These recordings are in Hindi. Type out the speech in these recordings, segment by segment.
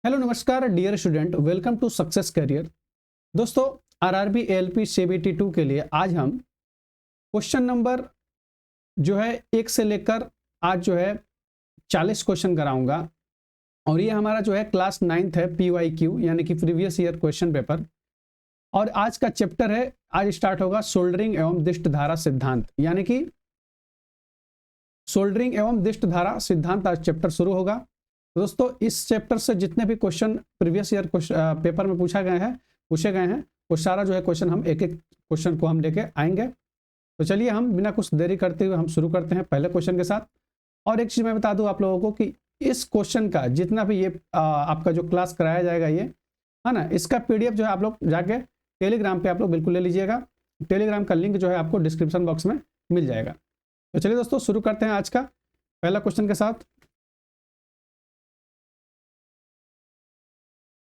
हेलो नमस्कार dear student, welcome to success career. दोस्तों, आरआरबी एएलपी सीबीटी 2 के लिए आज हम क्वेश्चन नंबर जो है 1 से लेकर आज जो है 40 क्वेश्चन कराऊंगा। और ये हमारा जो है क्लास 9th है, PYQ यानी कि प्रीवियस ईयर क्वेश्चन पेपर। और आज का चैप्टर है, आज स्टार्ट होगा सोल्डरिंग एवं दिष्ट धारा सिद्धांत, यानी कि सोल्डरिंग एवं दिष्ट धारा सिद्धांत आज चैप्टर शुरू होगा। दोस्तों, इस चैप्टर से जितने भी क्वेश्चन प्रीवियस ईयर पेपर में पूछे गए हैं वो सारा जो है क्वेश्चन हम एक एक क्वेश्चन को हम लेके आएंगे। तो चलिए हम बिना कुछ देरी करते हुए हम शुरू करते हैं पहले क्वेश्चन के साथ। और एक चीज़ मैं बता दूं आप लोगों को कि इस क्वेश्चन का जितना भी ये आपका जो क्लास कराया जाएगा ये है ना, इसका PDF जो है आप लोग जाके टेलीग्राम पे आप लोग बिल्कुल ले लीजिएगा। टेलीग्राम का लिंक जो है आपको डिस्क्रिप्शन बॉक्स में मिल जाएगा। तो चलिए दोस्तों शुरू करते हैं आज का पहला क्वेश्चन के साथ।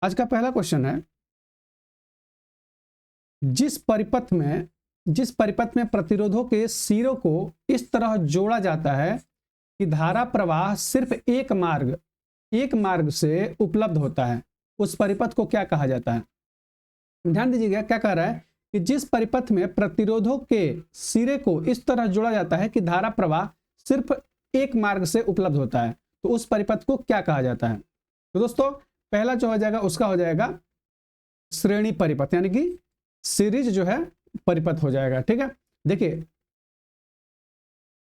आज का पहला क्वेश्चन है, जिस परिपथ में प्रतिरोधों के सिरों को इस तरह जोड़ा जाता है कि धारा प्रवाह सिर्फ एक मार्ग से उपलब्ध होता है, उस परिपथ को क्या कहा जाता है? ध्यान दीजिएगा, क्या कह रहा है कि जिस परिपथ में प्रतिरोधों के सिरे को इस तरह जोड़ा जाता है कि धारा प्रवाह सिर्फ एक मार्ग से उपलब्ध होता है, तो उस परिपथ को क्या कहा जाता है? तो दोस्तों, पहला जो हो जाएगा उसका हो जाएगा श्रेणी परिपथ, यानी कि सीरीज जो है परिपथ हो जाएगा। ठीक है, देखिए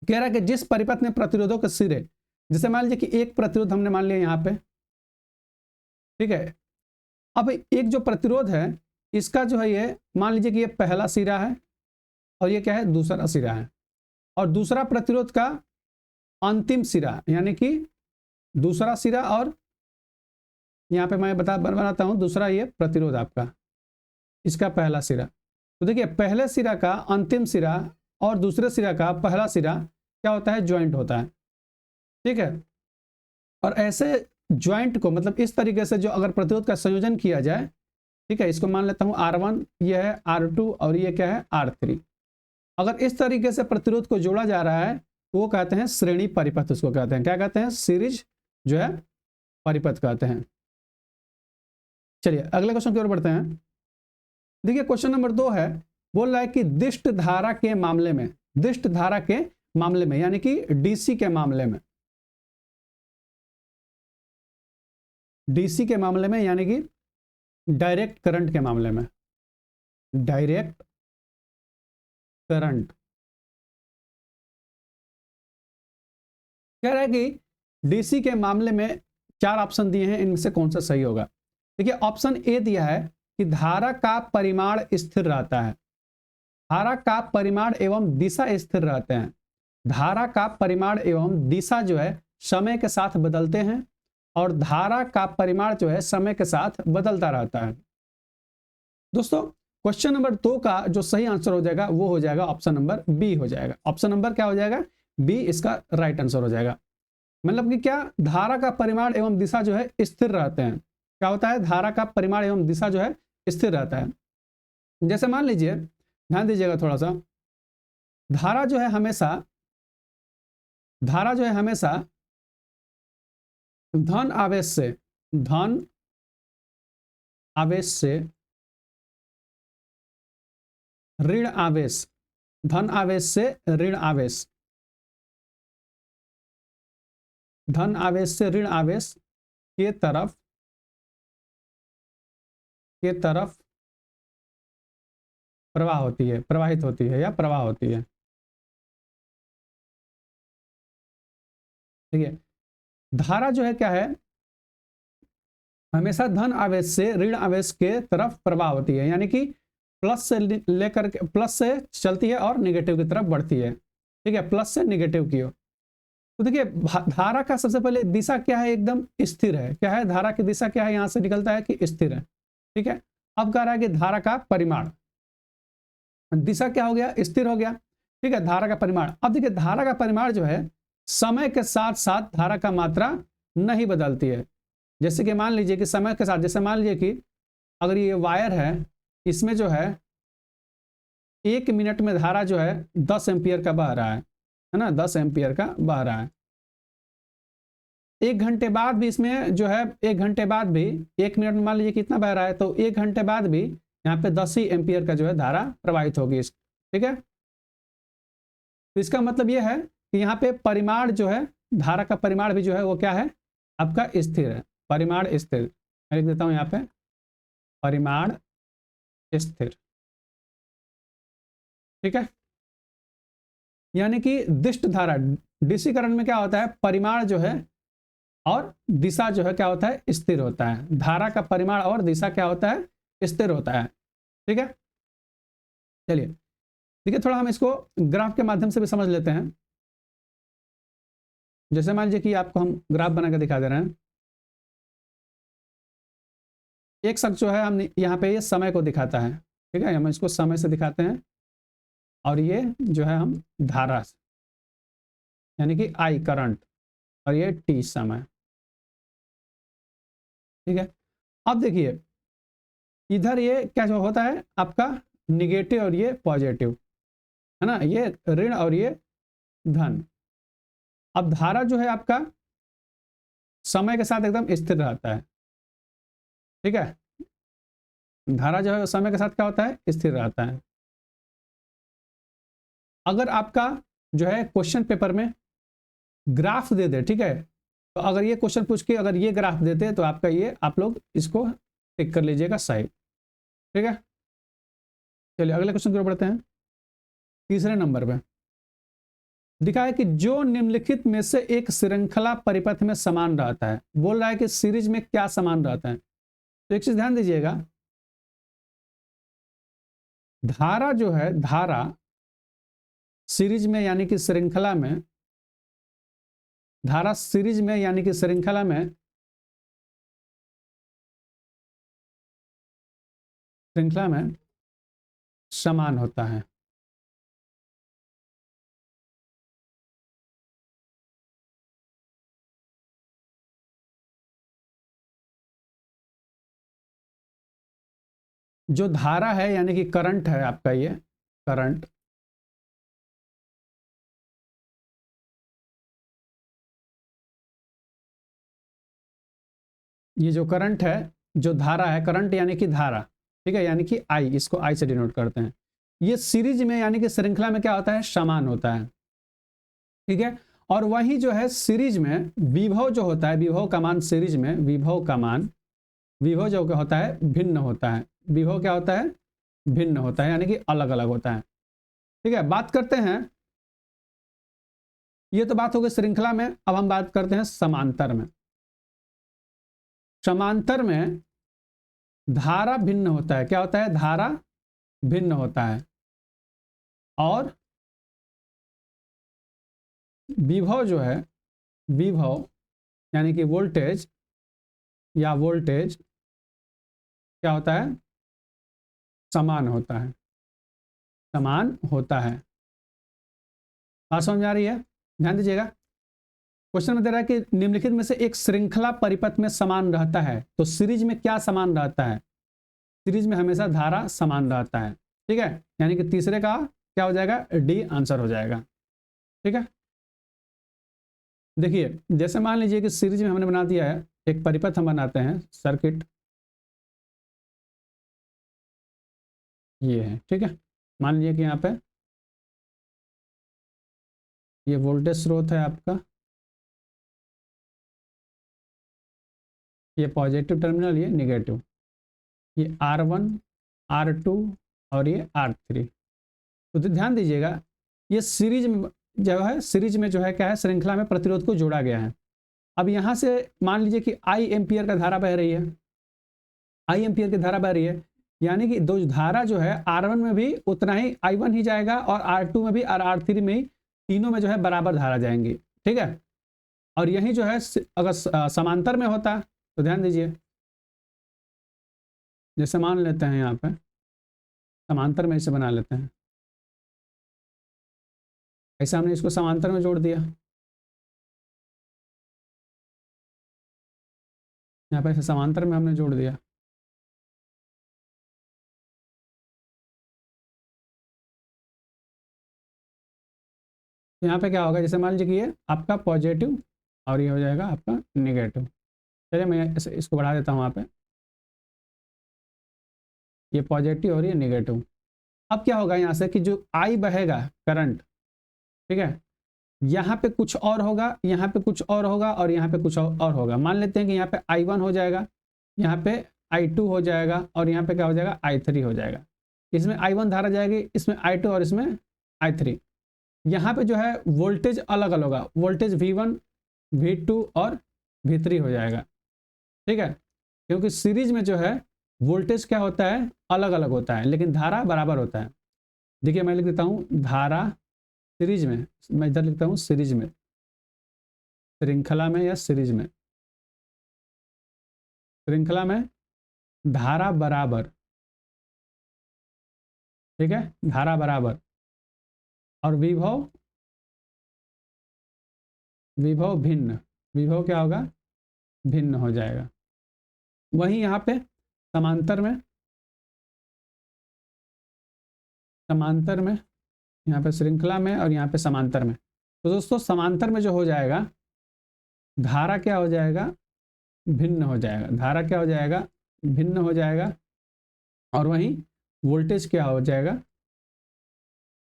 कह रहा है कि जिस परिपथ में प्रतिरोधों के सिरे, जैसे मान लीजिए कि एक प्रतिरोध हमने मान लिया यहाँ पे, ठीक है। अब एक जो प्रतिरोध है इसका जो है ये मान लीजिए कि ये पहला सिरा है और ये क्या है, दूसरा सिरा है। और दूसरा प्रतिरोध का अंतिम सिरा यानी कि दूसरा सिरा, और यहाँ पे मैं बनाता हूं दूसरा ये प्रतिरोध आपका, इसका पहला सिरा। तो देखिए पहले सिरा का अंतिम सिरा और दूसरे सिरा का पहला सिरा क्या होता है, ज्वाइंट होता है। ठीक है, और ऐसे ज्वाइंट को मतलब इस तरीके से जो अगर प्रतिरोध का संयोजन किया जाए, ठीक है, इसको मान लेता हूं R1, ये है R2 और ये क्या है R3। अगर इस तरीके से प्रतिरोध को जोड़ा जा रहा है तो वो कहते हैं श्रेणी परिपथ, उसको कहते हैं, क्या कहते हैं, सीरीज जो है परिपथ कहते हैं। चलिए अगले क्वेश्चन की ओर बढ़ते हैं। देखिए क्वेश्चन नंबर 2 है, बोल रहा है कि दिष्ट धारा के मामले में यानी कि डीसी के मामले में, यानी कि डायरेक्ट करंट के मामले में, डायरेक्ट करंट कह रहा है कि डीसी के मामले में 4 ऑप्शन दिए हैं, इनमें से कौन सा सही होगा? देखिए ऑप्शन ए दिया है कि धारा का परिमाण स्थिर रहता है, धारा का परिमाण एवं दिशा स्थिर रहते हैं। धारा का परिमाण एवं दिशा जो है समय के साथ बदलते हैं और धारा का परिमाण जो है समय के साथ बदलता रहता है। दोस्तों, क्वेश्चन नंबर 2 का जो सही आंसर हो जाएगा वो हो जाएगा ऑप्शन नंबर बी हो जाएगा। ऑप्शन नंबर क्या हो जाएगा, बी इसका राइट आंसर हो जाएगा। मतलब कि क्या, धारा का परिमाण एवं दिशा जो है स्थिर रहते हैं। क्या होता है, धारा का परिमाण एवं दिशा जो है स्थिर रहता है। जैसे मान लीजिए, ध्यान दीजिएगा थोड़ा सा, धारा जो है हमेशा धन आवेश से ऋण आवेश, धन आवेश से ऋण आवेश, धन आवेश से ऋण आवेश के तरफ प्रवाहित होती है या प्रवाह होती है। ठीक है, धारा जो है क्या है, हमेशा धन आवेश से ऋण आवेश के तरफ प्रवाह होती है, यानी कि प्लस से चलती है और निगेटिव की तरफ बढ़ती है। ठीक है, प्लस से निगेटिव की ओर। तो देखिए धारा का सबसे पहले दिशा क्या है, एकदम स्थिर है। क्या है, धारा की दिशा क्या है, यहां से निकलता है कि स्थिर है। ठीक है, अब कह रहा है कि धारा का परिमाण, दिशा क्या हो गया, स्थिर हो गया। ठीक है, धारा का परिमाण, अब देखिए धारा का परिमाण जो है समय के साथ साथ धारा का मात्रा नहीं बदलती है। जैसे कि मान लीजिए कि समय के साथ, जैसे मान लीजिए कि अगर ये वायर है, इसमें जो है 1 मिनट में धारा जो है 10 एम्पियर का बह रहा है ना, 10 एम्पियर का बह रहा है। 1 घंटे बाद भी इसमें जो है 1 घंटे बाद भी 1 मिनट में मान लीजिए कितना बह रहा है, तो 1 घंटे बाद भी यहाँ पे 10 ही एम्पियर का जो है धारा प्रवाहित होगी। ठीक है, तो इसका मतलब ये है कि यहाँ पे परिमाण जो है, धारा का परिमाण भी जो है वो क्या है, आपका स्थिर है। परिमाण स्थिर, मैं लिख देता हूँ यहाँ पे परिमाण स्थिर। ठीक है, यानी कि दिष्ट धारा, डीसी करंट में क्या होता है, परिमाण जो है और दिशा जो है क्या होता है, स्थिर होता है। धारा का परिमाण और दिशा क्या होता है, स्थिर होता है। ठीक है, चलिए देखिए थोड़ा हम इसको ग्राफ के माध्यम से भी समझ लेते हैं। जैसे मान लीजिए कि आपको हम ग्राफ बना के दिखा दे रहे हैं। एक शख्स जो है, हम यहाँ पे ये समय को दिखाता है। ठीक है, हम इसको समय से दिखाते हैं और ये जो है हम धारा से, यानी कि आई करंट, और ये टी समय। ठीक है, अब देखिए इधर ये क्या जो होता है आपका निगेटिव और ये पॉजिटिव है ना, ये ऋण और ये धन। अब धारा जो है आपका समय के साथ एकदम स्थिर रहता है। ठीक है, धारा जो है समय के साथ क्या होता है, स्थिर रहता है। अगर आपका जो है क्वेश्चन पेपर में ग्राफ दे दे, ठीक है, तो अगर ये क्वेश्चन पूछ के अगर ये ग्राफ देते तो आपका ये, आप लोग इसको टिक कर लीजिएगा सही। ठीक है, चलिए अगले क्वेश्चन की ओर बढ़ते हैं। तीसरे नंबर पे दिखा है कि जो निम्नलिखित में से एक श्रृंखला परिपथ में समान रहता है। बोल रहा है कि सीरीज में क्या समान रहता है। तो एक चीज ध्यान दीजिएगा, धारा जो है, धारा सीरीज में यानी कि श्रृंखला में, धारा सीरीज में यानी कि श्रृंखला में, श्रृंखला में समान होता है। जो धारा है यानी कि करंट है आपका, ये करंट, ये जो करंट है, जो धारा है, करंट यानी कि धारा, ठीक है, यानी कि आई, इसको आई से डिनोट करते हैं। ये सीरीज में यानी कि श्रृंखला में क्या होता है, समान होता है। ठीक है, और वही जो है सीरीज में विभव जो होता है, विभव का मान सीरीज में, विभव का मान, विभव जो क्या होता है, भिन्न होता है। विभव क्या होता है, भिन्न होता है, यानी कि अलग अलग होता है। ठीक है, बात करते हैं, ये तो बात हो गई श्रृंखला में। अब हम बात करते हैं समांतर में। समांतर में धारा भिन्न होता है। क्या होता है, धारा भिन्न होता है, और विभव जो है, विभव यानी कि वोल्टेज, या वोल्टेज क्या होता है, समान होता है, समान होता है। बात समझ में आ रही है, ध्यान दीजिएगा। क्वेश्चन में दे रहा है कि निम्नलिखित में से एक श्रृंखला परिपथ में समान रहता है। तो सीरीज में क्या समान रहता है, सीरीज में हमेशा धारा समान रहता है। ठीक है, यानी कि तीसरे का क्या हो जाएगा, डी आंसर हो जाएगा। ठीक है, देखिए जैसे मान लीजिए कि सीरीज में हमने बना दिया है, एक परिपथ हम बनाते हैं, सर्किट ये है। ठीक है, मान लीजिए कि यहाँ पे ये वोल्टेज स्रोत है आपका, ये पॉजिटिव टर्मिनल, ये निगेटिव, ये R1, R2 और ये R3। तो ध्यान दीजिएगा, ये सीरीज में जो है, सीरीज में जो है क्या है, श्रृंखला में प्रतिरोध को जोड़ा गया है। अब यहाँ से मान लीजिए कि आई एम्पियर का धारा बह रही है, आई एम्पियर की धारा बह रही है, यानी कि दो धारा जो है R1 में भी उतना ही I1 ही जाएगा, और R2 में भी और R3 में ही, तीनों में जो है बराबर धारा जाएंगी। ठीक है, और यही जो है अगर समांतर में होता तो ध्यान दीजिए, जैसे मान लेते हैं यहाँ पे समांतर में इसे बना लेते हैं, ऐसा हमने इसको समांतर में जोड़ दिया, यहाँ पे समांतर में हमने जोड़ दिया। यहाँ पे क्या होगा, जैसे मान लीजिए कि ये आपका पॉजिटिव और ये हो जाएगा आपका नेगेटिव। चलिए मैं इसको बढ़ा देता हूँ वहाँ पे, ये पॉजिटिव और ये नेगेटिव। अब क्या होगा यहाँ से कि जो आई बहेगा करंट, ठीक है, यहाँ पे कुछ और होगा, यहाँ पे कुछ और होगा और यहाँ पे कुछ और होगा। मान लेते हैं कि यहाँ पे I1 हो जाएगा, यहाँ पे I2 हो जाएगा और यहाँ पे क्या हो जाएगा I3 हो जाएगा। इसमें I1 धारा जाएगी, इसमें I2 और इसमें I3। यहाँ पे जो है वोल्टेज अलग अलग होगा, वोल्टेज V1 V2 और V3 हो जाएगा, ठीक है, क्योंकि सीरीज में जो है वोल्टेज क्या होता है अलग अलग होता है लेकिन धारा बराबर होता है। देखिए मैं लिख देता हूँ धारा सीरीज में, मैं इधर लिखता हूँ सीरीज में, श्रृंखला में या सीरीज में, श्रृंखला में धारा बराबर, ठीक है, धारा बराबर और विभव, विभव भिन्न, विभव क्या होगा भिन्न हो जाएगा। वहीं यहाँ पे समांतर में, समांतर में यहाँ पे श्रृंखला में और यहाँ पे समांतर में, तो दोस्तों समांतर में जो हो जाएगा धारा क्या हो जाएगा भिन्न हो जाएगा, धारा क्या हो जाएगा भिन्न हो जाएगा और वहीं वोल्टेज क्या हो जाएगा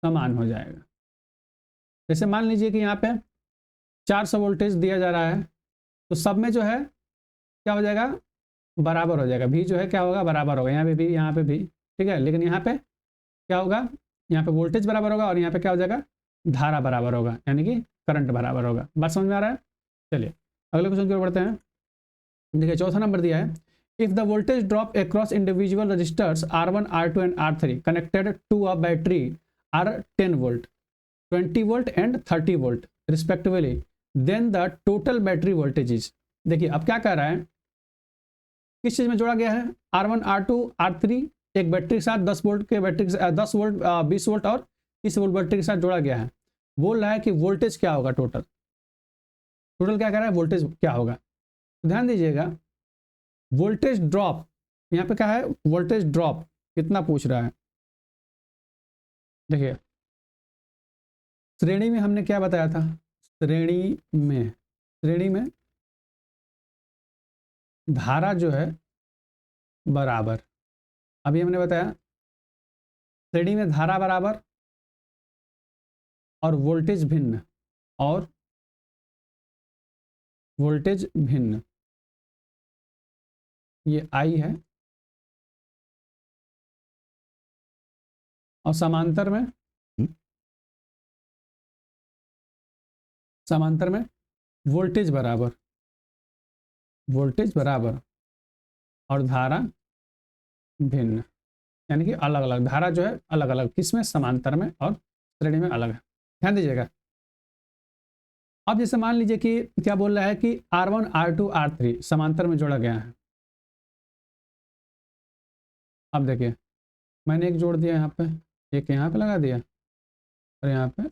समान हो जाएगा। जैसे मान लीजिए कि यहाँ पे 400 वोल्टेज दिया जा रहा है तो सब में जो है क्या हो जाएगा बराबर हो जाएगा, भी जो है क्या होगा बराबर होगा, यहाँ पे भी यहाँ पे भी, ठीक है, लेकिन यहाँ पे क्या होगा यहाँ पे वोल्टेज बराबर होगा और यहाँ पे क्या हो जाएगा धारा बराबर होगा, यानी कि करंट बराबर होगा। बात समझ में आ रहा है? चलिए अगले क्वेश्चन की ओर बढ़ते हैं। देखिए चौथा नंबर दिया है, if the voltage drop across individual resistors R1 R2 and R3 connected to a battery are 10 volt 20 volt and 30 volt respectively, then the total battery voltage is. देखिए अब क्या कह रहा है, किस चीज में जोड़ा गया है R1 R2 R3 एक बैटरी के साथ 10 वोल्ट के बैटरी के साथ 10 वोल्ट 20 वोल्ट और 30 वोल्ट बैटरी के साथ जोड़ा गया है। बोल रहा है कि वोल्टेज क्या होगा टोटल, टोटल क्या कह रहा है वोल्टेज क्या होगा। तो ध्यान दीजिएगा वोल्टेज ड्रॉप, यहाँ पे क्या है वोल्टेज ड्रॉप कितना पूछ रहा है। देखिए श्रेणी में हमने क्या बताया था, श्रेणी में धारा जो है बराबर, अभी हमने बताया श्रेणी में धारा बराबर और वोल्टेज भिन्न, और वोल्टेज भिन्न, ये I है, और समांतर में वोल्टेज बराबर, वोल्टेज बराबर और धारा भिन्न, यानी कि अलग अलग, धारा जो है अलग अलग, किसमें समांतर में और श्रेणी में अलग है। ध्यान दीजिएगा। अब जैसे मान लीजिए कि क्या बोल रहा है कि R1 R2 R3 समांतर में जोड़ा गया है। अब देखिए मैंने एक जोड़ दिया यहाँ पे, एक यहाँ पे लगा दिया और यहाँ पे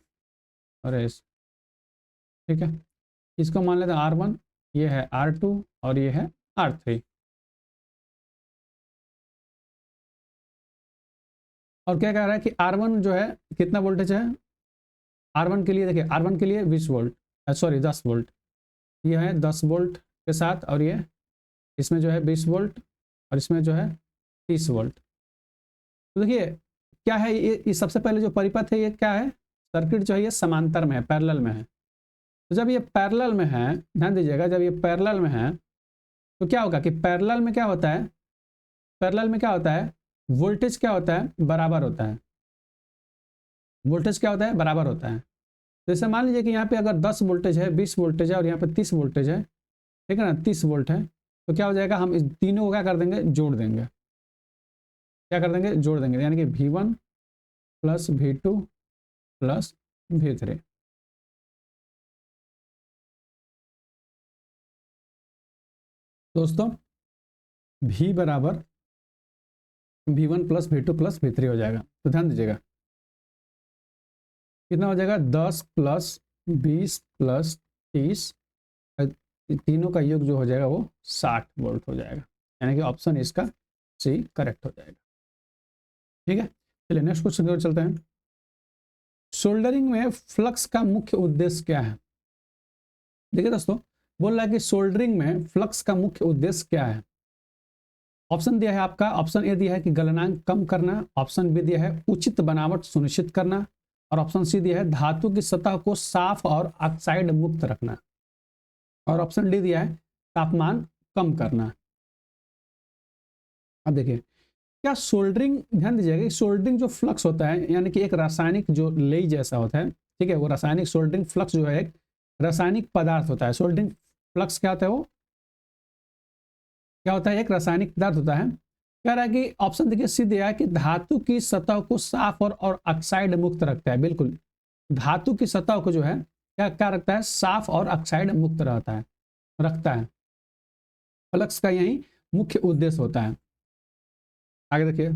और ऐसे, ठीक है, इसको मान लेते हैं R1, ये है R2 और ये है R3। और क्या कह रहा है कि R1 जो है कितना वोल्टेज है, R1 के लिए देखिए R1 के लिए 20 वोल्ट, सॉरी 10 वोल्ट, ये है 10 वोल्ट के साथ और ये इसमें जो है 20 वोल्ट और इसमें जो है 30 वोल्ट। तो देखिए क्या है ये सबसे पहले जो परिपथ है ये क्या है, सर्किट जो है ये समांतर में है, पैरेलल में है। तो जब ये पैरेलल में है, ध्यान दीजिएगा, जब ये पैरेलल में है तो क्या होगा कि पैरेलल में क्या होता है, पैरेलल में क्या होता है वोल्टेज क्या होता है बराबर होता है, वोल्टेज क्या होता है बराबर होता है। जैसे मान लीजिए कि यहाँ पे अगर 10 वोल्टेज है, 20 वोल्टेज है और यहाँ पे 30 वोल्टेज है, ठीक है ना, 30 वोल्ट है, तो क्या हो जाएगा हम इस तीनों को क्या कर देंगे जोड़ देंगे, क्या कर देंगे जोड़ देंगे, यानी कि V1 plus V2 plus V3। दोस्तों V बराबर V1 plus V2 plus V3 हो जाएगा। तो ध्यान दीजिएगा कितना हो जाएगा 10 प्लस 20 प्लस 30, तीनों का योग जो हो जाएगा वो 60 वोल्ट हो जाएगा, यानी कि ऑप्शन इसका सी करेक्ट हो जाएगा। ठीक है, चलिए नेक्स्ट क्वेश्चन की ओर चलते हैं। सोल्डरिंग में फ्लक्स का मुख्य उद्देश्य क्या है। देखिए दोस्तों बोल रहा है कि सोल्डरिंग में फ्लक्स का मुख्य उद्देश्य क्या है। ऑप्शन दिया है आपका, ऑप्शन ए दिया है कि गलनांक कम करना, ऑप्शन बी दिया है उचित बनावट सुनिश्चित करना, और ऑप्शन सी दिया है धातु की सतह को साफ और ऑक्साइड मुक्त रखना, और ऑप्शन डी दिया है तापमान कम करना। अब देखिए क्या सोल्डरिंग, ध्यान दीजिएगा कि सोल्डरिंग जो फ्लक्स होता है यानी कि एक रासायनिक जो लेई जैसा होता है, ठीक है, वो रासायनिक सोल्डरिंग फ्लक्स जो है एक रासायनिक पदार्थ होता है। सोल्डरिंग फ्लक्स क्या होता है, वो क्या होता है, एक रासायनिक पदार्थ होता है। कह रहा है कि ऑप्शन देखिए सी दिया है कि धातु की सतह को साफ और ऑक्साइड मुक्त रखता है। बिल्कुल, धातु की सतह को जो है क्या क्या रखता है, साफ और ऑक्साइड मुक्त रहता है, रखता है। फ्लक्स का यही मुख्य उद्देश्य होता है। आगे देखिए,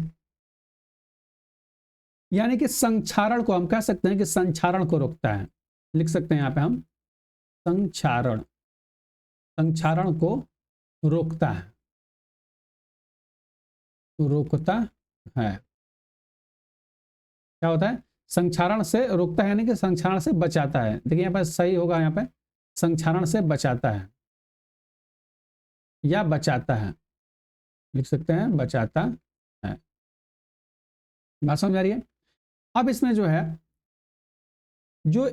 यानी कि संक्षारण को हम कह सकते हैं कि संक्षारण को रोकता है। लिख सकते हैं यहाँ पे हम संक्षारण, संक्षारण को रोकता है, रोकता है। क्या होता है, संक्षारण से रोकता है यानी कि संक्षारण से बचाता है। देखिए यहाँ पे सही होगा, यहाँ पे संक्षारण से बचाता है या बचाता है, लिख सकते हैं बचाता है। बात समझ आ रही है। अब इसमें जो है जो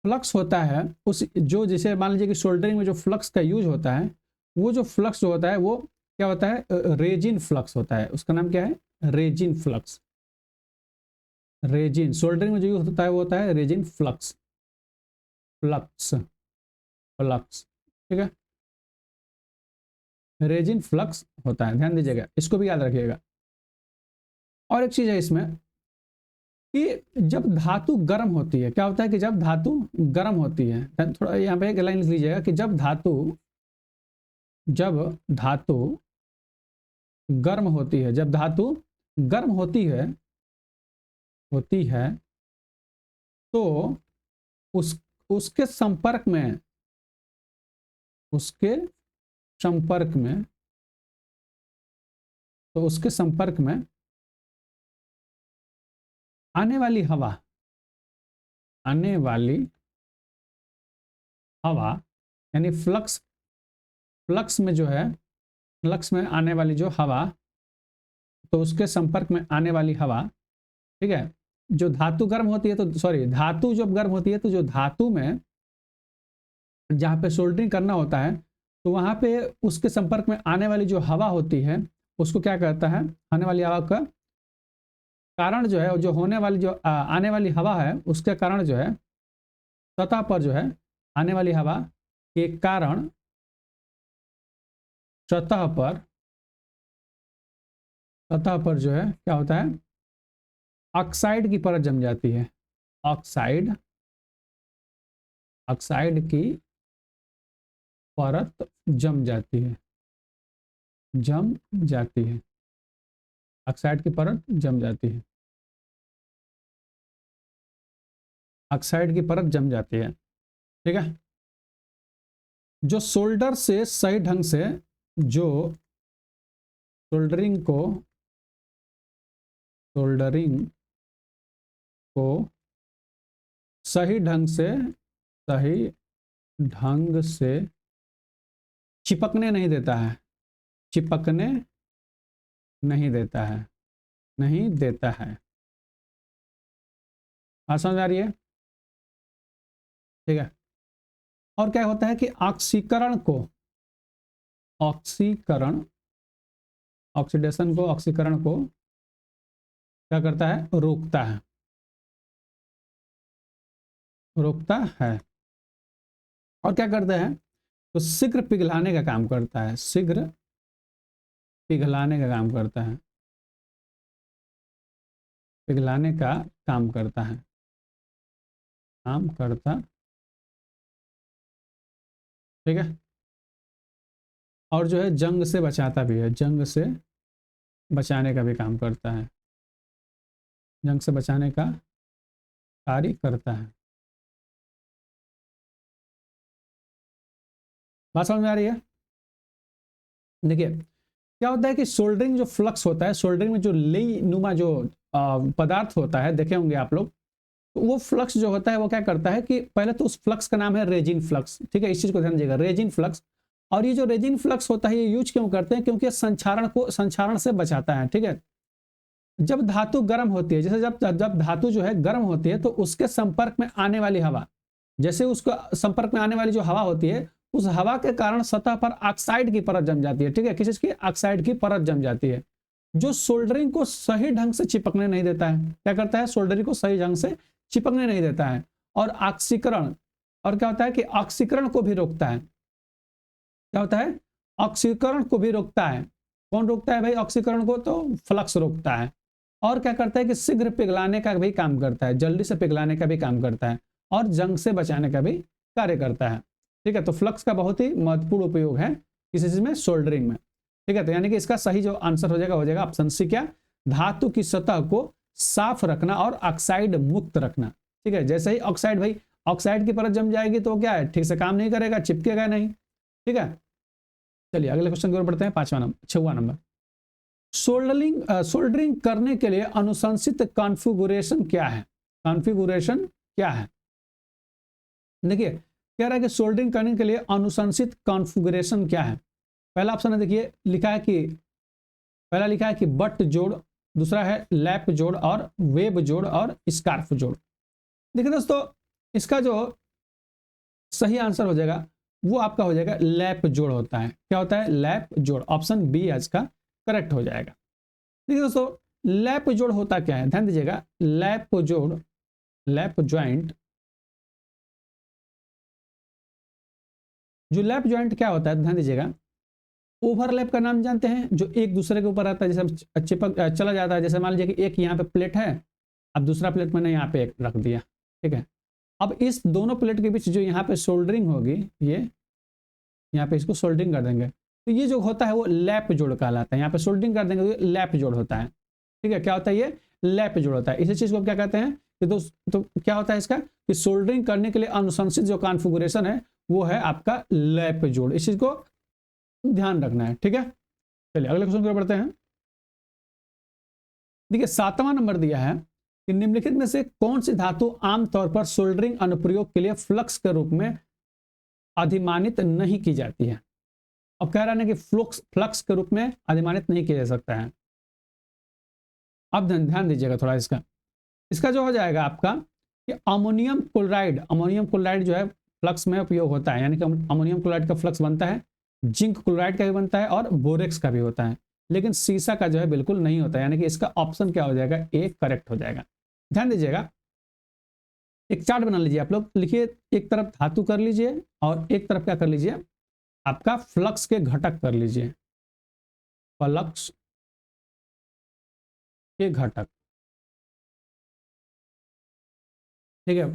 फ्लक्स होता है उस जो जैसे मान लीजिए कि सोल्डरिंग में जो फ्लक्स का यूज होता है, वो जो फ्लक्स जो होता है वो क्या होता है, रेजिन फ्लक्स होता है। उसका नाम क्या है, रेजिन फ्लक्स। रेजिन सोल्डरिंग में जो यूज होता है वो होता है रेजिन फ्लक्स, फ्लक्स, फ्लक्स, ठीक है, रेजिन फ्लक्स होता है। ध्यान दीजिएगा, इसको भी याद रखिएगा। और एक चीज है इसमें कि जब धातु गर्म होती है, क्या होता है कि जब धातु गर्म होती है, थोड़ा यहाँ पे एक लाइन लिख लीजिएगा कि जब धातु गर्म होती है, जब धातु गर्म होती है तो उस उसके संपर्क में, उसके संपर्क में, तो उसके संपर्क में आने वाली हवा, आने वाली हवा यानी फ्लक्स, फ्लक्स में जो है, फ्लक्स में आने वाली जो हवा, तो उसके संपर्क में आने वाली हवा, ठीक है, जो धातु गर्म होती है तो सॉरी धातु जब गर्म होती है तो जो धातु में जहाँ पे सोल्डरिंग करना होता है तो वहाँ पे उसके संपर्क में आने वाली जो हवा होती है उसको क्या कहता है, आने वाली हवा का कारण जो है, जो होने वाली जो आने वाली हवा है उसके कारण जो है सतह पर जो है आने वाली हवा के कारण सतह पर, सतह पर जो है क्या होता है, ऑक्साइड की परत जम जाती है। ऑक्साइड, ऑक्साइड की परत जम जाती है, जम जाती है, ऑक्साइड की परत जम जाती है, ऑक्साइड की परत जम जाती है, ठीक है। जो सोल्डर से सही ढंग से, जो सोल्डरिंग को, सोल्डरिंग को सही ढंग से, सही ढंग से चिपकने नहीं देता है, चिपकने नहीं देता है, नहीं देता है। बात समझ आ रही है, ठीक है। और क्या होता है कि ऑक्सीकरण को, ऑक्सीकरण, ऑक्सीडेशन को, ऑक्सीकरण को क्या करता है, रोकता है, रोकता है। और क्या करता है, तो शीघ्र पिघलाने का काम करता है, शीघ्र पिघलाने का काम करता है, पिघलाने का काम करता है, काम करता, ठीक है। और जो है जंग से बचाता भी है, जंग से बचाने का भी काम करता है, जंग से बचाने का कार्य करता है। बात समझ में आ रही है। देखिए क्या होता है कि सोल्डरिंग जो फ्लक्स होता है, सोल्डरिंग में जो लेई नुमा जो पदार्थ होता है, देखे होंगे आप लोग, तो वो फ्लक्स जो होता है वो क्या करता है कि पहले तो उस फ्लक्स का नाम है रेजिन फ्लक्स, ठीक है, इस चीज को ध्यान दीजिएगा, रेजिन फ्लक्स। और ये जो रेजिन फ्लक्स होता है ये यूज क्यों करते हैं, क्योंकि संक्षारण से बचाता है, ठीक है। जब धातु गर्म होती है, जैसे जब जब धातु जो है गर्म होती है तो उसके संपर्क में आने वाली हवा, जैसे उसको संपर्क में आने वाली जो हवा होती है उस हवा के कारण सतह पर ऑक्साइड की परत जम जाती है, ठीक है, किस चीज की, ऑक्साइड की परत जम जाती है, जो सोल्डरिंग को सही ढंग से चिपकने नहीं देता है। क्या करता है, सोल्डरिंग को सही ढंग से चिपकने नहीं देता है। और ऑक्सीकरण, और क्या होता है कि ऑक्सीकरण को भी रोकता है। क्या होता है, ऑक्सीकरण को भी रोकता है। कौन रोकता है भाई ऑक्सीकरण को, तो फ्लक्स रोकता है। और क्या करता है कि शीघ्र पिघलाने का भी काम करता है, जल्दी से पिघलाने का भी काम करता है, और जंग से बचाने का भी कार्य करता है, ठीक है। तो फ्लक्स का बहुत ही महत्वपूर्ण उपयोग है किसी चीज में, सोल्डरिंग में, ठीक है। तो यानी कि इसका सही जो आंसर हो जाएगा ऑप्शन सी, क्या, धातु की सतह को साफ रखना और ऑक्साइड मुक्त रखना, ठीक है। जैसे ही ऑक्साइड भाई, ऑक्साइड की परत जम जाएगी तो क्या है, ठीक से काम नहीं करेगा, चिपकेगा नहीं, ठीक है। चलिए अगले क्वेश्चन की ओर बढ़ते हैं, 6वां नंबर। सोल्डरिंग करने के लिए अनुशंसित कॉन्फ़िगरेशन क्या है, कॉन्फ़िगरेशन क्या है। देखिए कह रहा है कि सोल्डरिंग करने के लिए अनुशंसित कॉन्फ़िगरेशन क्या है। पहला ऑप्शन है, देखिए लिखा है कि, पहला लिखा है कि बट जोड़, दूसरा है लैप जोड़, और वेब जोड़, और स्कार्फ जोड़। देखिए दोस्तों, इसका जो सही आंसर हो जाएगा वो आपका हो जाएगा लैप जोड़ होता है। क्या होता है, लैप जोड़, ऑप्शन बी इसका करेक्ट हो जाएगा। देखिए दोस्तों, लैप जोड़ होता क्या है, ध्यान दीजिएगा, लैप जोड़, लैप ज्वाइंट, जो लैप ज्वाइंट क्या होता है ध्यान दीजिएगा, ओवरलैप का नाम जानते हैं, जो एक दूसरे के ऊपर आता है, जैसे चिपक चला जाता है। जैसे मान लीजिए कि एक यहाँ पे प्लेट है, अब दूसरा प्लेट मैंने यहाँ पे एक रख दिया, ठीक है। अब इस दोनों प्लेट के बीच जो यहाँ पे सोल्डरिंग होगी, ये यहाँ पे इसको सोल्डरिंग कर देंगे, तो ये जो होता है वो लैप जोड़ कहलाता है। यहाँ पे सोल्डरिंग कर देंगे तो लैप जोड़ होता है, ठीक है। क्या होता है, ये लैप जोड़ होता है। इसी चीज को क्या कहते हैं कि तो क्या होता है इसका, कि सोल्डरिंग करने के लिए अनुशंसित जो कॉन्फ़िगरेशन है वो है आपका लैप जोड़। इस चीज को ध्यान रखना है, ठीक है। चलिए अगले क्वेश्चन की ओर बढ़ते हैं। देखिए 7वां नंबर दिया है कि निम्नलिखित में से कौन सी धातु आमतौर पर सोल्डरिंग अनुप्रयोग के लिए फ्लक्स के रूप में अधिमानित नहीं की जाती है। अब कह रहा है कि फ्लक्स के रूप में अधिमानित नहीं किया जा सकता है। अब ध्यान दीजिएगा थोड़ा, इसका इसका जो हो जाएगा आपका कि अमोनियम क्लोराइड जो है फ्लक्स में उपयोग होता है, यानी कि अमोनियम क्लोराइड का फ्लक्स बनता है, जिंक क्लोराइड का भी बनता है, और बोरेक्स का भी होता है, लेकिन सीसा का जो है बिल्कुल नहीं होता है। यानी कि इसका ऑप्शन क्या हो जाएगा, ए करेक्ट हो जाएगा। ध्यान दीजिएगा, एक चार्ट बना लीजिए आप लोग, लिखिए एक तरफ धातु कर लीजिए और एक तरफ क्या कर लीजिए, आपका फ्लक्स के घटक कर लीजिए, फ्लक्स के घटक, ठीक है।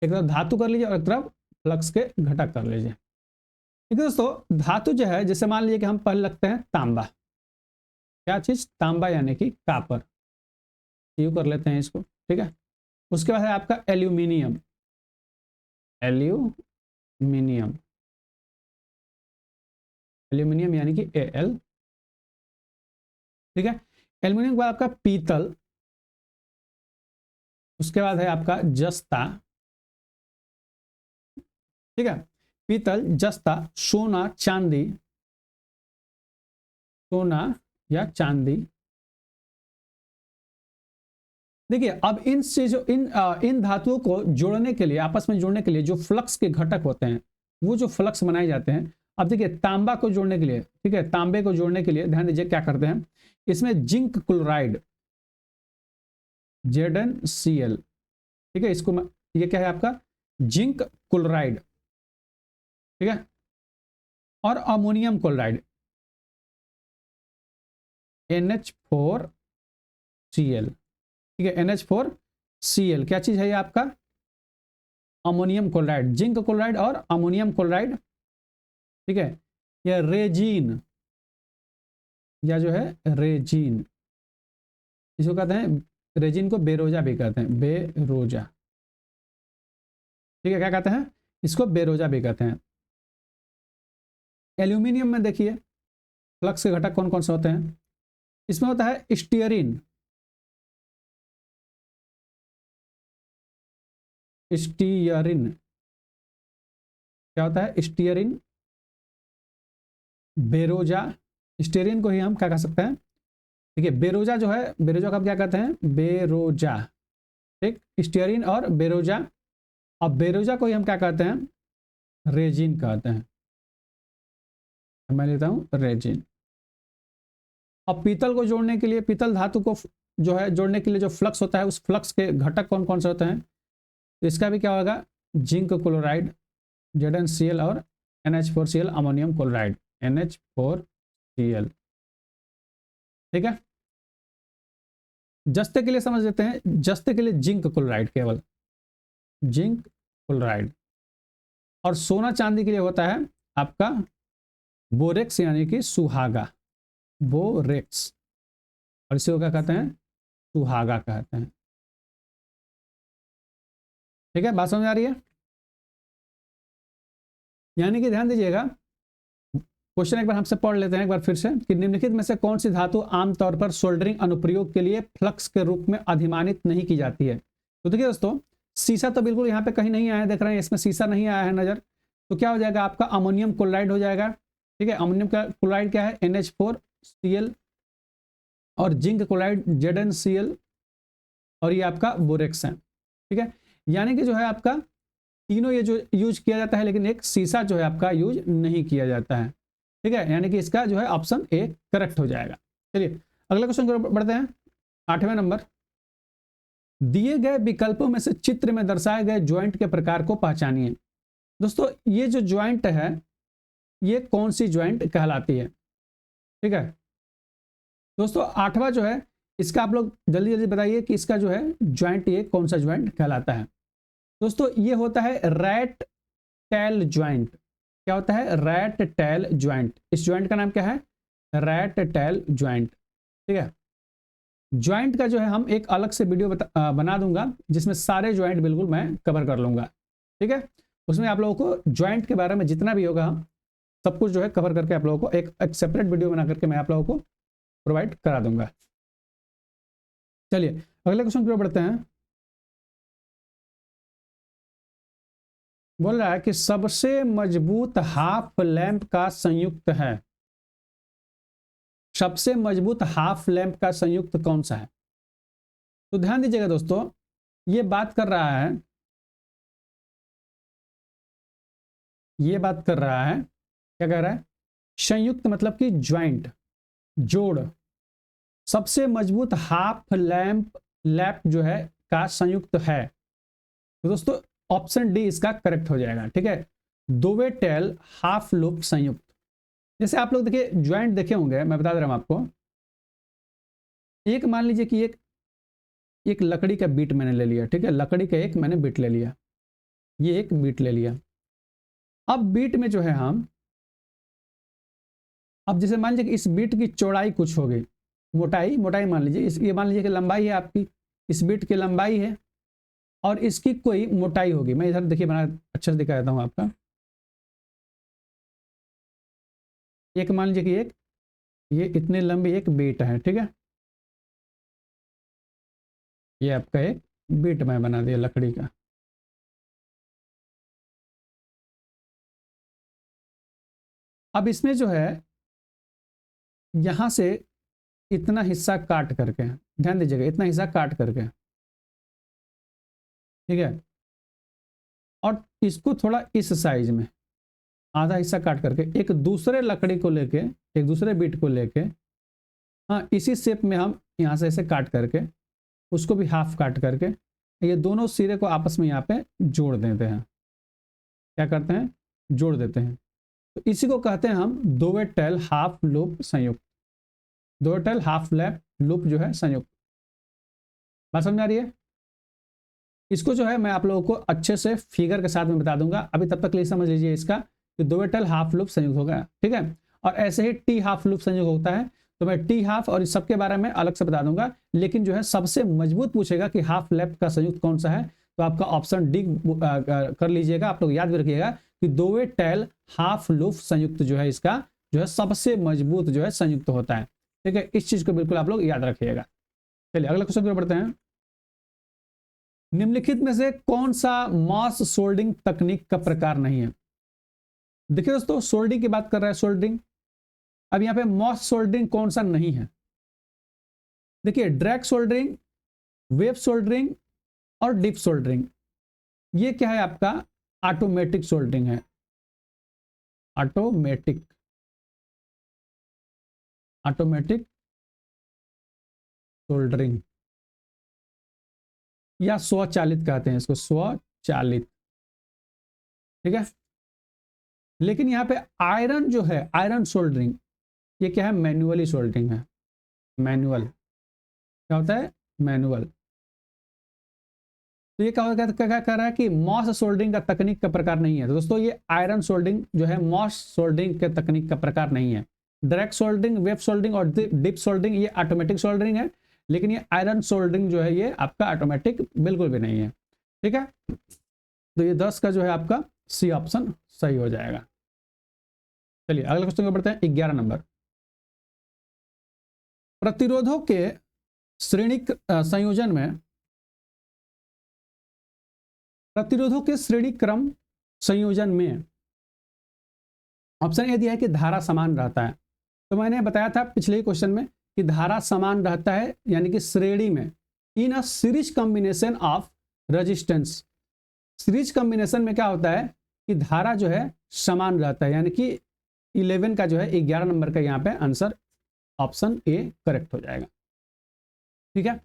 एक तरफ धातु कर लीजिए और एक तरफ फ्लक्स के घटक कर लीजिए, ठीक है दोस्तों। धातु जो है, जैसे मान लीजिए कि हम पहले लगते हैं तांबा, क्या चीज, तांबा यानी कि कापर, यू कर लेते हैं इसको, ठीक है। उसके बाद है आपका एल्यूमिनियम, एल्यूमिनियम, एल्यूमिनियम यानी कि Al, ठीक है। एल्यूमिनियम के बाद आपका पीतल, उसके बाद है आपका जस्ता, ठीक है, पीतल, जस्ता, सोना, चांदी, सोना या चांदी। देखिए अब इन चीजों इन धातुओं को जोड़ने के लिए, आपस में जोड़ने के लिए जो फ्लक्स के घटक होते हैं, वो जो फ्लक्स बनाए जाते हैं। अब देखिए तांबा को जोड़ने के लिए, ठीक है, तांबे को जोड़ने के लिए ध्यान दीजिए क्या करते हैं, इसमें जिंक क्लोराइड, ZnCl, ठीक है, इसको ये क्या है आपका, जिंक क्लोराइड, ठीक है, और अमोनियम क्लोराइड, NH4Cl, ठीक है, NH4Cl क्या चीज है ये आपका, अमोनियम क्लोराइड, जिंक क्लोराइड और अमोनियम क्लोराइड, ठीक है। यह रेजीन, या जो है रेजीन, इसको कहते हैं, रेजिन को बेरोजा भी कहते हैं, बेरोजा, ठीक है, क्या कहते हैं इसको, बेरोजा भी कहते हैं। एल्यूमिनियम में देखिए फ्लक्स के घटक कौन कौन से होते हैं, इसमें होता है स्टीयरिन, स्टीयरिन, क्या होता है स्टीयरिन, बेरोजा, स्टीयरिन को ही हम क्या कह सकते हैं, देखिए बेरोजा जो है, बेरोजा को आप क्या कहते हैं, बेरोजा, ठीक, स्टीयरिन और बेरोजा। अब बेरोजा को ही हम क्या कहते हैं, रेजिन कहते हैं, मैं लेता हूं रेजिन। अब पीतल को जोड़ने के लिए, पीतल धातु को जो है जोड़ने के लिए जो फ्लक्स होता है, उस फ्लक्स के घटक कौन कौन से होते हैं, तो इसका भी क्या होगा, जिंक क्लोराइड ZnCl और NH4Cl अमोनियम क्लोराइड NH4Cl, ठीक है। जस्ते के लिए समझ लेते हैं, जस्ते के लिए जिंक क्लोराइड, केवल जिंक क्लोराइड। और सोना चांदी के लिए होता है आपका बोरेक्स यानी कि सुहागा, बोरेक्स, और इसी को क्या कहते हैं, सुहागा कहते हैं, ठीक है। बात समझ आ रही है, यानी कि ध्यान दीजिएगा, क्वेश्चन एक बार हमसे पढ़ लेते हैं एक बार फिर से, कि निम्नलिखित में से कौन सी धातु आमतौर पर सोल्डरिंग अनुप्रयोग के लिए फ्लक्स के रूप में अधिमानित नहीं की जाती है। तो देखिए दोस्तों, सीसा तो बिल्कुल यहाँ पे कहीं नहीं आया, देख रहे हैं इसमें सीसा नहीं आया है नजर, तो क्या हो जाएगा आपका अमोनियम क्लोराइड हो जाएगा, ठीक है। अमोनियम का क्लोराइड क्या है, NH4Cl, और जिंक क्लोराइड ZnCl, और ये आपका बोरेक्स है, ठीक है। यानी कि जो है आपका तीनों ये जो यूज किया जाता है, लेकिन एक सीसा जो है आपका यूज नहीं किया जाता है, ठीक है। यानी कि इसका जो है ऑप्शन ए करेक्ट हो जाएगा। चलिए अगले क्वेश्चन की ओर बढ़ते हैं, 8वें नंबर, दिए गए विकल्पों में से चित्र में दर्शाए गए ज्वाइंट के प्रकार को पहचानिए। दोस्तों ये जो ज्वाइंट है, ये कौन सी ज्वाइंट कहलाती है, ठीक है। दोस्तों 8वां जो है, इसका आप लोग जल्दी जल्दी बताइए कि इसका जो है ज्वाइंट, ये कौन सा ज्वाइंट कहलाता है। दोस्तों ये होता है रैट टेल ज्वाइंट। क्या होता है, रैट टेल ज्वाइंट। इस ज्वाइंट का नाम क्या है, रैट टेल ज्वाइंट, ठीक है। ज्वाइंट का जो है हम एक अलग से वीडियो बना दूंगा, जिसमें सारे ज्वाइंट बिल्कुल मैं कवर कर लूंगा, ठीक है। उसमें आप लोगों को ज्वाइंट के बारे में जितना भी होगा सब कुछ जो है कवर करके आप लोगों को एक सेपरेट वीडियो बना करके मैं आप लोगों को प्रोवाइड करा दूंगा। चलिए अगले क्वेश्चन की ओर बढ़ते हैं। बोल रहा है कि सबसे मजबूत हाफ लैंप का संयुक्त है, सबसे मजबूत हाफ लैंप का संयुक्त कौन सा है। तो ध्यान दीजिएगा दोस्तों, ये बात कर रहा है, ये बात कर रहा है, क्या कह रहा है, संयुक्त मतलब कि ज्वाइंट, जोड़, सबसे मजबूत हाफ लैंप लैप जो है का संयुक्त है। तो दोस्तों ऑप्शन डी इसका करेक्ट हो जाएगा, ठीक है। दोवे टेल हाफ लूप संयुक्त। जैसे आप लोग देखिए ज्वाइंट देखे होंगे, मैं बता दे रहा हूं आपको, एक मान लीजिए कि एक लकड़ी का बीट मैंने ले लिया, ठीक है, लकड़ी का एक मैंने बीट ले लिया, ये एक बीट ले लिया। अब बीट में जो है हम, अब जैसे मान लीजिए कि इस बीट की चौड़ाई कुछ हो गई, मोटाई मान लीजिए ये मान लीजिए कि लंबाई है आपकी, इस बीट की लंबाई है, और इसकी कोई मोटाई होगी। मैं इधर देखिए बना अच्छे से दिखा देता हूँ आपका, एक मान लीजिए कि ये इतने लंबी एक बीट है, ठीक है, ये आपका एक बीट मैं बना दिया लकड़ी का। अब इसमें जो है यहां से इतना हिस्सा काट करके, ध्यान दीजिएगा, इतना हिस्सा काट करके, ठीक है, और इसको थोड़ा इस साइज में आधा हिस्सा काट करके एक दूसरे लकड़ी को लेके, एक दूसरे बीट को लेके, हाँ इसी शेप में हम यहाँ से ऐसे काट करके, उसको भी हाफ काट करके, ये दोनों सिरे को आपस में यहाँ पे जोड़ देते हैं। क्या करते हैं, जोड़ देते हैं। तो इसी को कहते हैं हम दोवे टेल हाफ लूप संयुक्त, दोवे टेल हाफ लैप लूप जो है संयुक्त। बात समझ आ रही है। इसको जो है मैं आप लोगों को अच्छे से फिगर के साथ में बता दूंगा, अभी तब तक के लिए समझ लीजिए इसका कि दोवे टेल हाफ लूप संयुक्त होगा, ठीक है। और ऐसे ही टी हाफ लूप संयुक्त होता है, तो मैं टी हाफ और इस सब के बारे में अलग से बता दूंगा, लेकिन जो है सबसे मजबूत पूछेगा कि हाफ लैप का संयुक्त कौन सा है, तो आपका ऑप्शन डी कर लीजिएगा। आप लोग याद भी रखिएगा कि दोवे टेल हाफ लूप संयुक्त जो है इसका जो है सबसे मजबूत जो है संयुक्त होता है, ठीक है। इस चीज को बिल्कुल आप लोग याद रखिएगा। चलिए अगला क्वेश्चन की ओर बढ़ते हैं। निम्नलिखित में से कौन सा मास सोल्डरिंग तकनीक का प्रकार नहीं है? देखिए दोस्तों, सोल्डरिंग की बात कर रहा है, सोल्डरिंग। अब यहां पे मास सोल्डरिंग कौन सा नहीं है? देखिए, डायरेक्ट सोल्डरिंग, वेव सोल्डरिंग और डीप सोल्डरिंग, ये क्या है आपका? ऑटोमेटिक सोल्डरिंग है। ऑटोमेटिक ऑटोमेटिक सोल्डरिंग या स्वचालित कहते हैं इसको, स्वचालित। ठीक है। लेकिन यहां पे आयरन जो है, आयरन सोल्डरिंग, ये क्या है? मैन्युअली सोल्डरिंग है। मैनुअल क्या होता है? मैनुअल। तो ये क्या क्या कर रहा है कि मॉस सोल्डरिंग का तकनीक का प्रकार नहीं है। तो दोस्तों, ये आयरन सोल्डरिंग जो है मॉस सोल्डरिंग के तकनीक का प्रकार नहीं है। डायरेक्ट सोल्डरिंग, वेब सोल्डरिंग और डीप सोल्डरिंग ये ऑटोमेटिक सोल्डरिंग है। लेकिन ये आयरन सोल्डरिंग जो है ये आपका ऑटोमेटिक बिल्कुल भी नहीं है। ठीक है। तो ये 10 का जो है आपका सी ऑप्शन सही हो जाएगा। चलिए अगले क्वेश्चन को बढ़ते हैं। 11 नंबर, प्रतिरोधों के श्रेणी संयोजन में, प्रतिरोधों के श्रेणी क्रम संयोजन में ऑप्शन ए दिया है कि धारा समान रहता है। तो मैंने बताया था पिछले ही क्वेश्चन में कि धारा समान रहता है यानी कि श्रेणी में, in a series combination of resistance. Series combination में क्या होता है कि धारा जो है समान रहता है, यानी कि 11 का जो है 11 नंबर का यहाँ पे आंसर ऑप्शन ए करेक्ट हो जाएगा। ठीक है।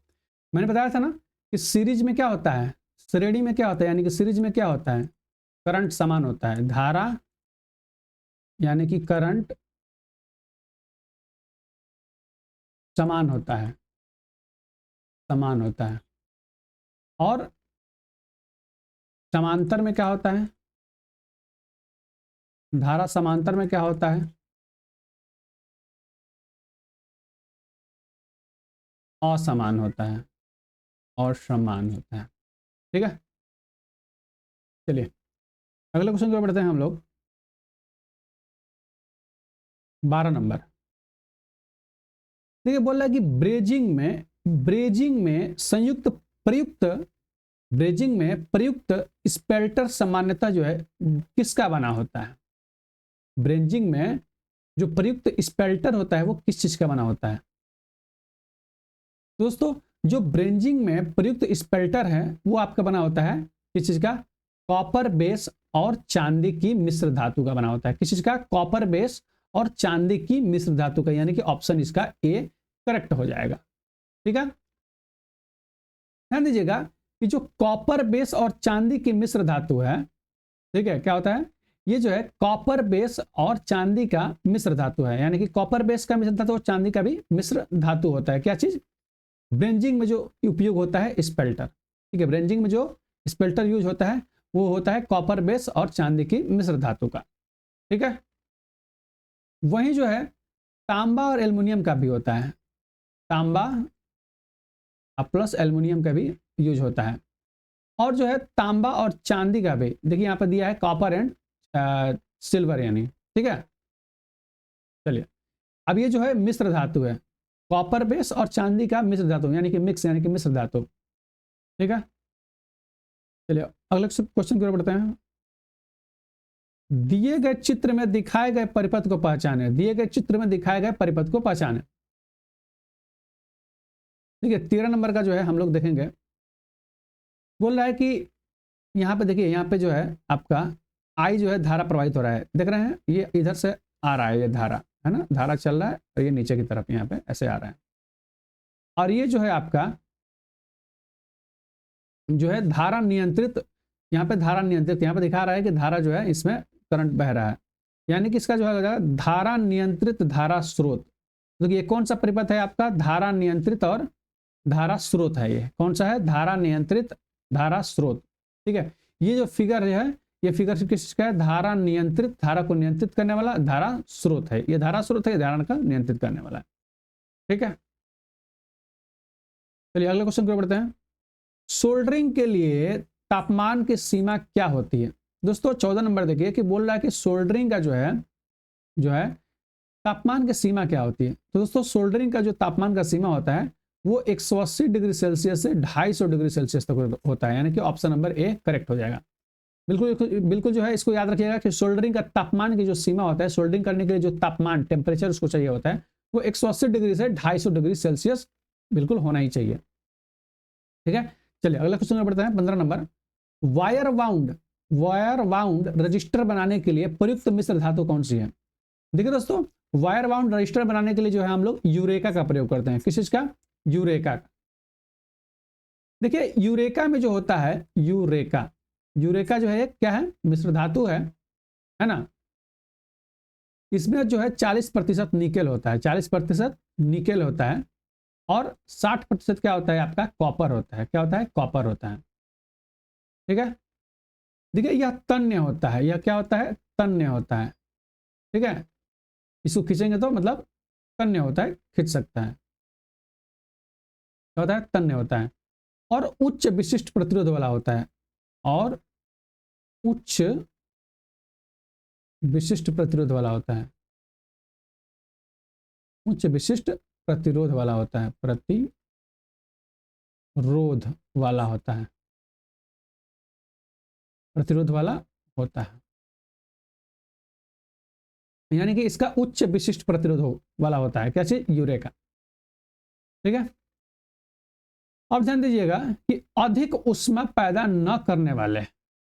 मैंने बताया था ना कि सीरीज में क्या होता है, श्रेणी में क्या होता है, यानी कि सीरीज में क्या होता है? करंट समान होता है, धारा यानी कि करंट समान होता है, समान होता है। और समांतर में क्या होता है? धारा समांतर में क्या होता है? असमान होता है, और समान होता है। ठीक है। चलिए अगले क्वेश्चन की ओर बढ़ते हैं हम लोग। 12 नंबर, देखिए बोल रहा है कि ब्रेजिंग में संयुक्त प्रयुक्त, ब्रेजिंग में प्रयुक्त स्पेल्टर सामान्यतः जो है किसका बना होता है? ब्रेजिंग में जो प्रयुक्त स्पेल्टर होता है वो किस चीज का बना होता है? दोस्तों, जो ब्रेजिंग में प्रयुक्त स्पेल्टर है वो आपका बना होता है किस चीज का? कॉपर बेस और चांदी की मिश्र धातु का बना होता है। किस चीज का? कॉपर बेस और चांदी की मिश्र धातु का, यानी कि ऑप्शन इसका ए करेक्ट हो जाएगा। ठीक है। ध्यान दीजिएगा कि जो कॉपर बेस और चांदी की मिश्र धातु है, ठीक है, क्या होता है? ये जो है कॉपर बेस और चांदी का मिश्र धातु है, यानी कि कॉपर बेस का मिश्र धातु और चांदी का भी मिश्र धातु होता है। क्या चीज? ब्रेजिंग में जो उपयोग होता है स्पेल्टर। ठीक है। ब्रेजिंग में जो स्पेल्टर यूज होता है वो होता है कॉपर बेस और चांदी की मिश्र धातु का। ठीक है। वहीं जो है तांबा और एल्युमिनियम का भी होता है, तांबा प्लस एल्युमिनियम का भी यूज होता है। और जो है तांबा और चांदी का भी, देखिए यहाँ पर दिया है कॉपर एंड सिल्वर, यानी। ठीक है। चलिए अब ये जो है मिश्र धातु है, कॉपर बेस और चांदी का मिश्र धातु, यानी कि मिक्स, यानी कि मिश्र धातु। ठीक है। चलिए अगले क्वेश्चन की ओर बढ़ते हैं। दिए गए चित्र में दिखाए गए परिपथ को पहचाने, दिए गए चित्र में दिखाए गए परिपथ को पहचाने। ठीक है। 13 नंबर का जो है हम लोग देखेंगे। बोल रहा है कि यहाँ पे देखिए, यहाँ पे जो है आपका आई जो है धारा प्रवाहित हो रहा है, देख रहे हैं? ये इधर से आ रहा है, ये धारा है ना, धारा चल रहा है और ये नीचे की तरफ यहाँ पे ऐसे आ रहा है। और ये जो है आपका जो है धारा नियंत्रित, यहाँ पे धारा नियंत्रित, यहाँ पे दिखा रहा है कि धारा जो है इसमें करंट बह रहा है, यानी कि इसका जो है धारा नियंत्रित धारा स्रोत। तो ये कौन सा परिपथ है आपका? धारा नियंत्रित और धारा स्रोत है। ये कौन सा है? धारा नियंत्रित धारा स्रोत। ठीक है। ये जो फिगर है, ये फिगर किस का है? धारा नियंत्रित, धारा को नियंत्रित करने वाला धारा स्रोत है। ये धारा स्रोत है, धारा का नियंत्रित करने वाला है। ठीक है। चलिए अगले क्वेश्चन को बढ़ते हैं। सोल्डरिंग के लिए तापमान की सीमा क्या होती है? दोस्तों 14 नंबर देखिए कि बोल रहा है कि सोल्डरिंग का जो है तापमान की सीमा क्या होती है। तो दोस्तों सोल्डरिंग का जो तापमान का सीमा होता है वो 180 डिग्री सेल्सियस से 250 डिग्री सेल्सियस तक होता है, यानी कि ऑप्शन नंबर ए करेक्ट हो जाएगा। बिल्कुल बिल्कुल जो है इसको याद रखिएगा कि सोल्डरिंग का तापमान की जो सीमा होता है, सोल्डरिंग करने के लिए जो तापमान टेम्परेचर उसको चाहिए होता है वो 180 डिग्री से 250 डिग्री सेल्सियस बिल्कुल होना ही चाहिए। ठीक है, चलिए अगला क्वेश्चन बढ़ते हैं 15 नंबर। वायर वाउंड रजिस्टर बनाने के लिए प्रयुक्त मिश्र धातु कौन सी है? देखिए दोस्तों, वायर वाउंड रजिस्टर बनाने के लिए जो है हम लोग यूरेका का प्रयोग करते हैं। किस चीज का? यूरेका का। देखिए यूरेका में जो होता है, यूरेका जो है क्या है? मिश्र धातु है ना। इसमें जो है 40% निकेल होता है, 40% निकेल होता है और 60% क्या होता है आपका? कॉपर होता है। क्या होता है? कॉपर होता है। ठीक है, देखिए यह तन्य होता है, यह क्या होता है? तन्य होता है। ठीक है, इसको खींचेंगे तो मतलब तन्य होता है, खींच सकता है। क्या होता है? तन्य होता है और उच्च विशिष्ट प्रतिरोध वाला होता है, और उच्च विशिष्ट प्रतिरोध वाला होता है, उच्च विशिष्ट प्रतिरोध वाला होता है, प्रतिरोध वाला होता है, प्रतिरोध वाला होता है, यानी कि इसका उच्च विशिष्ट प्रतिरोध वाला होता है। क्या चीज? यूरेका। ठीक है, अब ध्यान दीजिएगा कि अधिक ऊष्मा पैदा न करने वाले,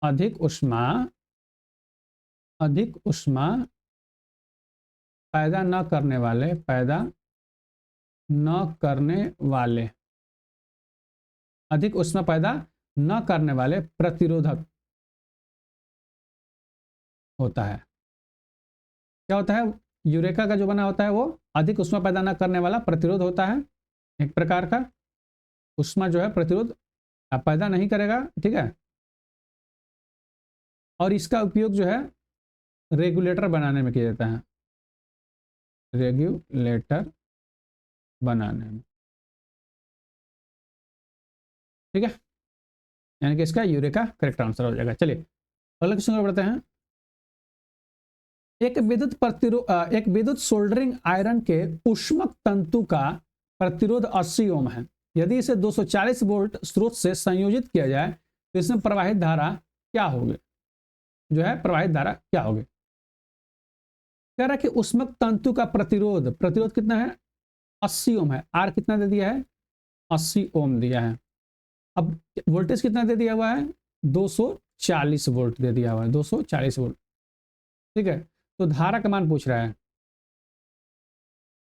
अधिक ऊष्मा पैदा न करने वाले, पैदा न करने वाले, अधिक ऊष्मा पैदा न करने वाले प्रतिरोधक होता है। क्या होता है? यूरेका का जो बना होता है वो अधिक ऊष्मा पैदा न करने वाला प्रतिरोध होता है, एक प्रकार का ऊष्मा जो है प्रतिरोध पैदा नहीं करेगा। ठीक है, और इसका उपयोग जो है रेगुलेटर बनाने में किया जाता है, रेगुलेटर बनाने में। ठीक है, यानी कि इसका यूरेका करेक्ट आंसर हो जाएगा। चलिए अगला क्वेश्चन बढ़ते हैं। एक विद्युत सोल्डरिंग आयरन के ऊष्मक तंतु का प्रतिरोध 80 ओम है। यदि इसे 240 वोल्ट स्रोत से संयोजित किया जाए तो इसमें प्रवाहित धारा क्या होगी? जो है प्रवाहित धारा क्या होगी? कह रहा है कि ऊष्मक तंतु का प्रतिरोध कितना है? 80 ओम है। आर कितना दे दिया है? 80 ओम दिया है। अब वोल्टेज कितना दे दिया हुआ है? 240 वोल्ट दे दिया हुआ है, 240 वोल्ट। ठीक है, तो धारा का मान पूछ रहा है,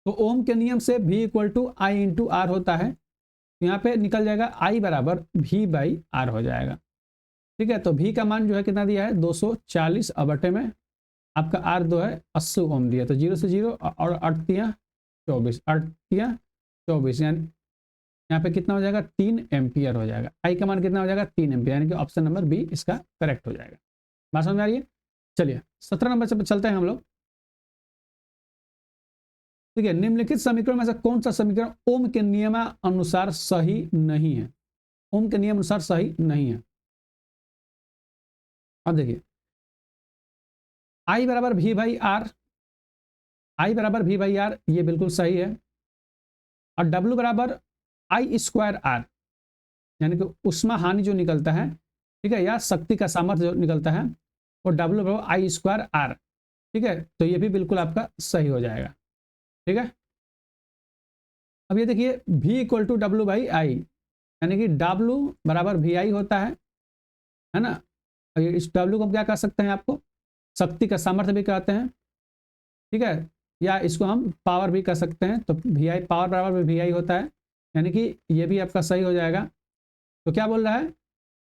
तो ओम के नियम से V equal to I into R होता है। यहाँ पे निकल जाएगा I बराबर V बाई आर हो जाएगा। ठीक है, तो V का मान जो है कितना दिया है? 240 बटे में आपका R दो है 80 ओम दिया, तो 0 से 0 और 8 तियां 24, 8 तियां 24, यानी यहाँ पे कितना हो जाएगा? 3 एम्पियर हो जाएगा। I का मान कितना हो जाएगा? 3 एम्पियर, यानी कि ऑप्शन नंबर बी इसका करेक्ट हो जाएगा। बात समझ में आ रही है? चलिए 17 नंबर से चलते हैं हम लोग। ठीक है, निम्नलिखित समीकरण में से कौन सा समीकरण ओम के नियमानुसार सही नहीं है? ओम के नियम अनुसार सही नहीं है। अब देखिए I बराबर V बाई आर, I बराबर V बाई आर, ये बिल्कुल सही है। और W बराबर आई स्क्वायर आर, यानी कि उष्मा हानि जो निकलता है, ठीक है, या शक्ति का सामर्थ्य जो निकलता है वो W बराबर आई स्क्वायर आर। ठीक है, तो ये भी बिल्कुल आपका सही हो जाएगा। ठीक है, अब ये देखिए V equal to W by I, यानी कि W बराबर वी आई होता है ना। इस W को हम क्या कह सकते हैं? आपको शक्ति का सामर्थ्य भी कहते हैं। ठीक है, या इसको हम पावर भी कह सकते हैं। तो वी आई पावर बराबर वी आई होता है, यानी कि ये भी आपका सही हो जाएगा। तो क्या बोल रहा है?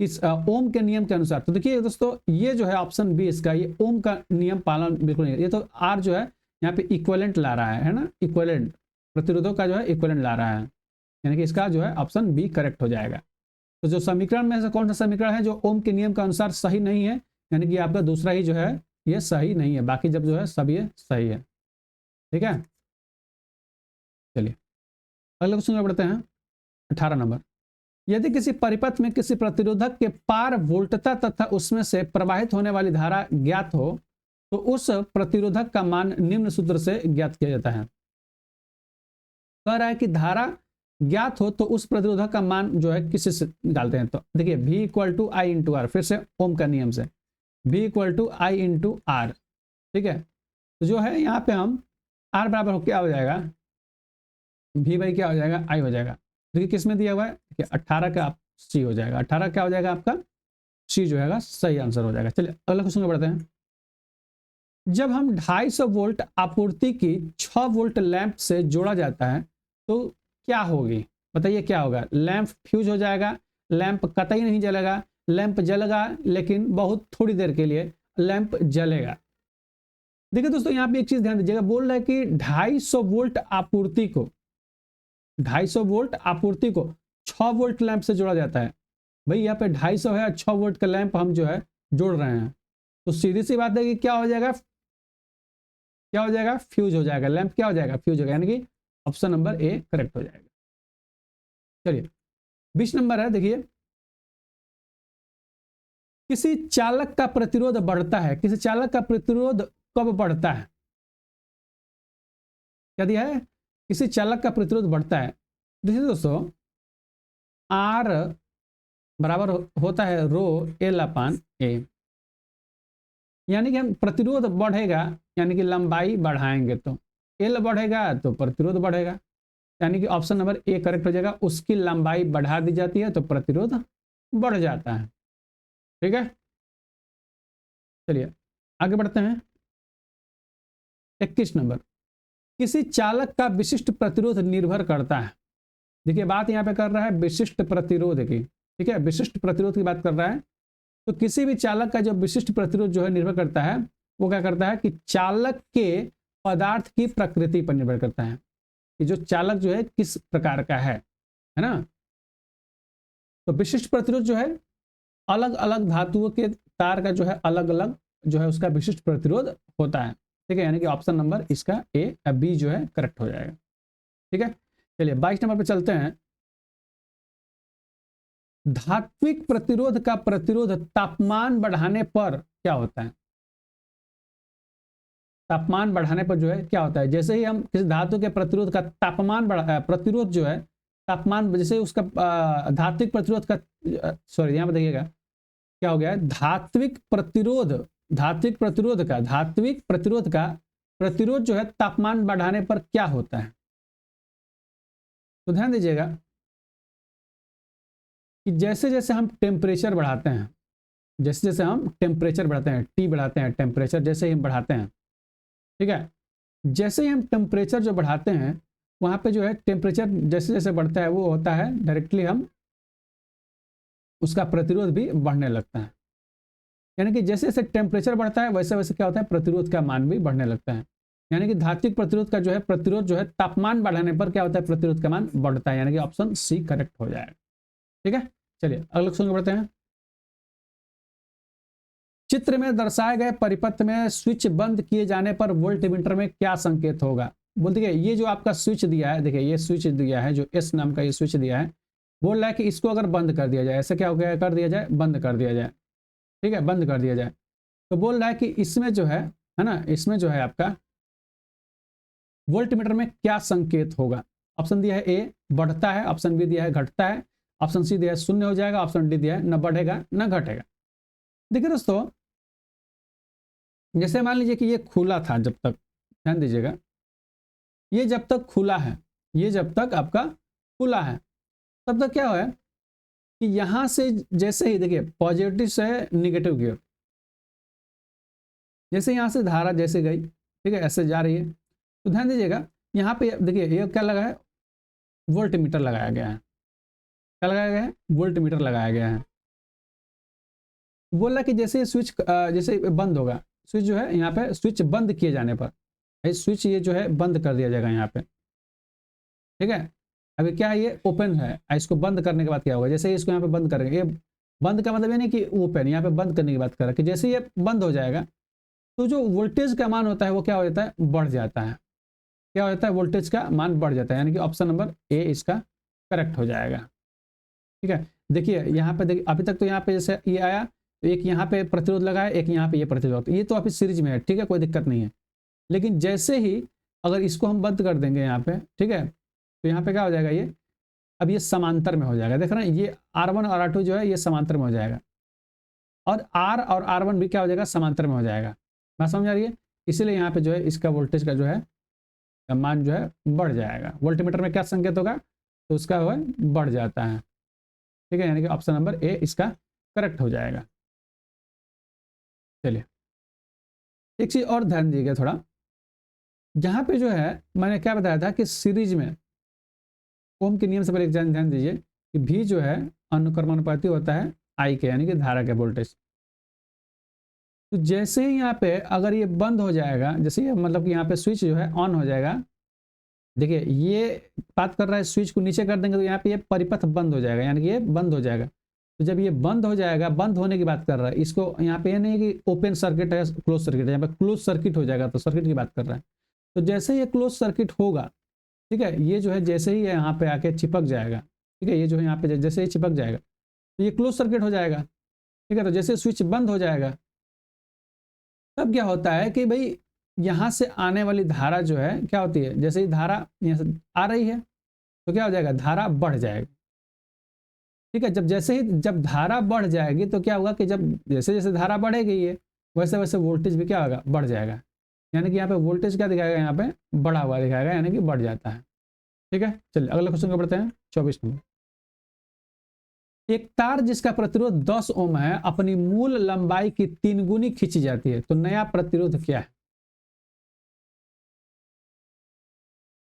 इस ओम के नियम के अनुसार। तो देखिए दोस्तों, ये जो है ऑप्शन बी इसका, ये ओम का नियम पालन बिल्कुल नहीं। ये तो आर जो है यहाँ पे इक्विवेलेंट ला रहा है ना, इक्विवेलेंट प्रतिरोधों का जो है इक्विवेलेंट ला रहा है, यानी कि इसका जो है ऑप्शन बी करेक्ट हो जाएगा। तो जो समीकरण में से कौन सा समीकरण है जो ओम के नियम के अनुसार सही नहीं है? यानी कि आपका दूसरा ही जो है ये सही नहीं है, बाकी जब जो है सब ये सही है। ठीक है, चलिए अगले क्वेश्चन में बढ़ते हैं 18 नंबर। यदि किसी परिपथ में किसी प्रतिरोधक के पार वोल्टता तथा उसमें से प्रवाहित होने वाली धारा ज्ञात हो तो उस प्रतिरोधक का मान निम्न सूत्र से ज्ञात किया जाता है। कह रहा है कि धारा ज्ञात हो तो उस प्रतिरोधक का मान जो है किसी से निकालते हैं। तो देखिए V equal to I into R, फिर से ओम का नियम से V equal to I into R, ठीक है। तो जो है यहाँ पे हम आर बराबर हो क्या हो जाएगा, V बाई क्या हो जाएगा, आई हो जाएगा। देखिए किस में दिया हुआ है, देखिए 18 का सी हो जाएगा, 18 क्या हो जाएगा आपका, सी जो है सही आंसर हो जाएगा। चलिए अगला क्वेश्चन बढ़ते हैं। जब हम 250 वोल्ट आपूर्ति की 6 वोल्ट लैंप से जोड़ा जाता है तो क्या होगी, बताइए क्या होगा। लैंप फ्यूज हो जाएगा, लैंप कतई नहीं जलेगा, लैंप जलेगा लेकिन बहुत थोड़ी देर के लिए लैंप जलेगा। देखिए दोस्तों यहाँ पे एक चीज ध्यान दीजिएगा, बोल रहा है कि 250 वोल्ट आपूर्ति को 250 वोल्ट आपूर्ति को 6 वोल्ट लैंप से जोड़ा जाता है। भाई यहाँ पे 250 है, 6 वोल्ट का लैंप हम जो है जोड़ रहे हैं, तो सीधी सी बात है कि क्या हो जाएगा, क्या हो जाएगा, फ्यूज हो जाएगा, लैंप क्या हो जाएगा, फ्यूज हो जाएगा, यानी कि ऑप्शन नंबर ए करेक्ट हो जाएगा। चलिए 20 नंबर है, देखिए किसी चालक का प्रतिरोध बढ़ता है, किसी चालक का प्रतिरोध कब बढ़ता है, क्या दिया है, किसी चालक का प्रतिरोध बढ़ता है। देखिए दोस्तों आर बराबर होता है रो एल अपान ए, यानी कि हम प्रतिरोध बढ़ेगा यानी कि लंबाई बढ़ाएंगे तो एल बढ़ेगा तो प्रतिरोध बढ़ेगा, यानी कि ऑप्शन नंबर ए करेक्ट हो जाएगा। उसकी लंबाई बढ़ा दी जाती है तो प्रतिरोध बढ़ जाता है, ठीक है। चलिए आगे बढ़ते हैं। 21 नंबर, किसी चालक का विशिष्ट प्रतिरोध निर्भर करता है। देखिए बात यहाँ पे कर रहा है विशिष्ट प्रतिरोध की, ठीक है, विशिष्ट प्रतिरोध की बात कर रहा है। तो किसी भी चालक का जो विशिष्ट प्रतिरोध जो है निर्भर करता है, वो क्या करता है कि चालक के पदार्थ की प्रकृति पर निर्भर करता है कि जो चालक जो है किस प्रकार का है ना। तो विशिष्ट प्रतिरोध जो है अलग अलग धातुओं के तार का जो है अलग अलग जो है उसका विशिष्ट प्रतिरोध होता है, ठीक है, यानी कि ऑप्शन नंबर इसका ए या बी जो है करेक्ट हो जाएगा, ठीक है। चलिए 22 नंबर पे चलते हैं। धात्विक प्रतिरोध का प्रतिरोध तापमान बढ़ाने पर क्या होता है, तापमान बढ़ाने पर जो है क्या होता है, जैसे ही हम किसी धातु के प्रतिरोध का तापमान बढ़ा, प्रतिरोध जो है तापमान, जैसे उसका धात्विक प्रतिरोध का, सॉरी यहाँ पर देखिएगा क्या हो गया है, धात्विक प्रतिरोध, धात्विक प्रतिरोध का, धात्विक प्रतिरोध का प्रतिरोध जो है तापमान बढ़ाने पर क्या होता है। तो ध्यान दीजिएगा कि जैसे जैसे हम टेम्परेचर बढ़ाते हैं, जैसे जैसे हम टेम्परेचर बढ़ाते हैं, टी बढ़ाते हैं, टेम्परेचर जैसे ही हम बढ़ाते हैं, ठीक है, जैसे ही हम टेम्परेचर जो बढ़ाते हैं वहाँ पे जो है टेम्परेचर जैसे जैसे बढ़ता है वो होता है डायरेक्टली हम उसका प्रतिरोध भी बढ़ने लगता है, यानी कि जैसे जैसे टेम्परेचर बढ़ता है वैसे वैसे क्या होता है प्रतिरोध का मान भी बढ़ने लगता है, यानी कि धात्विक प्रतिरोध का जो है प्रतिरोध जो है तापमान बढ़ाने पर क्या होता है प्रतिरोध का मान बढ़ता है, यानी कि ऑप्शन सी करेक्ट हो जाएगा, ठीक है। चलिए अगले क्वेश्चन बढ़ते हैं। चित्र में दर्शाए गए परिपथ में स्विच बंद किए जाने पर वोल्टमीटर में क्या संकेत होगा। बोलते हैं ये जो आपका स्विच दिया है, देखिए ये स्विच दिया है जो एस नाम का ये स्विच दिया है, बोल रहा है कि इसको अगर बंद कर दिया जाए, ऐसे क्या हो गया, कर दिया जाए, बंद कर दिया जाए, ठीक है, बंद कर दिया जाए, तो बोल रहा है कि इसमें जो है ना, इसमें जो है आपका वोल्टमीटर में क्या संकेत होगा। ऑप्शन दिया है ए बढ़ता है, ऑप्शन बी दिया है घटता है, ऑप्शन सी दिया है शून्य हो जाएगा, ऑप्शन डी दिया है न बढ़ेगा न घटेगा। देखिए दोस्तों जैसे मान लीजिए कि ये खुला था, जब तक ध्यान दीजिएगा, ये जब तक खुला है, ये जब तक आपका खुला है तब तक क्या है कि यहां से जैसे ही देखिए पॉजिटिव से निगेटिव की ओर, जैसे यहां से धारा जैसे गई, ठीक है, ऐसे जा रही है, तो ध्यान दीजिएगा यहाँ पे देखिए ये क्या लगा है, वोल्टमीटर लगाया गया है, क्या लगाया गया है, वोल्टमीटर लगाया गया है। बोल रहा कि जैसे स्विच जैसे बंद होगा, स्विच जो है यहाँ पे स्विच बंद किए जाने पर, स्विच ये जो है बंद कर दिया जाएगा यहाँ पे, ठीक है। अभी क्या है ये ओपन है, इसको बंद करने के बाद क्या होगा, जैसे ही इसको यहाँ पे बंद करेंगे, ये बंद का मतलब ये नहीं कि ओपन, यहाँ पे बंद करने की बात कर रहा है कि जैसे ये बंद हो जाएगा तो जो वोल्टेज का मान होता है वो क्या हो जाता है, बढ़ जाता है, क्या हो जाता है, वोल्टेज का मान बढ़ जाता है, यानी कि ऑप्शन नंबर ए इसका करेक्ट हो जाएगा, ठीक है। देखिए यहाँ पे देखिए अभी तक तो यहाँ पे जैसे ये आया, तो एक यहाँ पे प्रतिरोध लगा है, एक यहाँ पे ये प्रतिरोध, ये तो अभी सीरीज में है, ठीक है, कोई दिक्कत नहीं है। लेकिन जैसे ही अगर इसको हम बंद कर देंगे यहाँ पे, ठीक है, तो यहाँ पे क्या हो जाएगा, ये अब ये समांतर में हो जाएगा, देख रहे हैं ये R1 और R2 जो है ये समांतर में हो जाएगा, और R और R1 भी क्या हो जाएगा, समांतर में हो जाएगा। बात समझ आ रही है? इसीलिए यहाँ पे जो है इसका वोल्टेज का जो है मान जो है बढ़ जाएगा। वोल्टमीटर में क्या संकेत होगा, तो उसका वो है बढ़ जाता है। ठीक है, यानी कि ऑप्शन नंबर ए इसका करेक्ट हो जाएगा। चलिए एक चीज और ध्यान दीजिएगा थोड़ा, यहाँ पे जो है मैंने क्या बताया था कि सीरीज में ओम के नियम से पहले ध्यान दीजिए कि भी जो है अनुक्रमानुपाती होता है आई के, यानी कि धारा के वोल्टेज। तो जैसे ही यहाँ पे अगर ये बंद हो जाएगा, जैसे ये मतलब कि यहाँ पे स्विच जो है ऑन हो जाएगा, देखिए ये बात कर रहा है स्विच को नीचे कर देंगे तो यहाँ पे ये परिपथ बंद हो जाएगा, यानी कि ये बंद हो जाएगा। तो जब ये बंद हो जाएगा, बंद होने की बात कर रहा है, इसको यहाँ पे ये नहीं है कि ओपन सर्किट है क्लोज सर्किट है, यहाँ पे क्लोज सर्किट हो जाएगा, तो सर्किट की बात कर रहा है। तो जैसे ये क्लोज सर्किट होगा, ठीक है, ये जो है जैसे ही यहाँ पे आके चिपक जाएगा, ठीक है, ये जो है यहाँ पे जैसे ही चिपक जाएगा तो ये क्लोज सर्किट हो जाएगा। ठीक है, तो जैसे स्विच बंद हो जाएगा तब क्या होता है कि भाई यहाँ से आने वाली धारा जो है क्या होती है, जैसे ही धारा यहाँ से आ रही है तो क्या हो जाएगा, धारा बढ़ जाएगी। ठीक है, जब धारा बढ़ जाएगी तो क्या होगा कि जब जैसे जैसे धारा बढ़ेगी ये वैसे वैसे वोल्टेज भी क्या होगा, बढ़ जाएगा। यानी कि यहाँ पे वोल्टेज क्या दिखाएगा, यहाँ पे बढ़ा हुआ दिखाएगा, यानी कि बढ़ जाता है। ठीक है, चलिए अगले क्वेश्चन को पढ़ते हैं। 24 नंबर, एक तार जिसका प्रतिरोध 10 ओम है अपनी मूल लंबाई की 3 गुनी खींची जाती है, तो नया प्रतिरोध क्या है?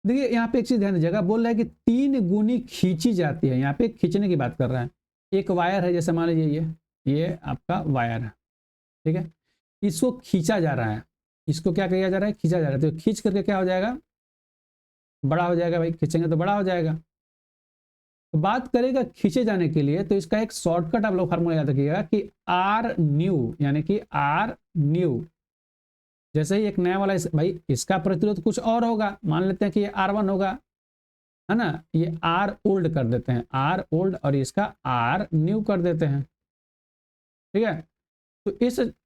देखिए यहाँ पे एक चीज ध्यान दीजिएगा, बोल रहा है कि 3 गुनी खींची जाती है, यहाँ पे खींचने की बात कर रहा है। एक वायर है, जैसे मान लीजिए ये आपका वायर है, ठीक है, इसको खींचा जा रहा है, इसको क्या किया जा रहा है, खींचा जा रहा है। तो खींच करके क्या हो जाएगा, बड़ा हो जाएगा। भाई खींचेंगे तो बड़ा हो जाएगा। तो बात करेगा खींचे जाने के लिए, तो इसका एक शॉर्टकट आप लोग फार्मूला याद रखिएगा कि आर न्यू, यानी कि आर न्यू। जैसे ही एक नया वाला भाई इसका प्रतिरोध कुछ और होगा, मान लेते हैं कि ये R1 होगा, है ना, ये आर ओल्ड कर देते हैं, आर ओल्ड, और इसका आर न्यू कर देते हैं। ठीक है, तो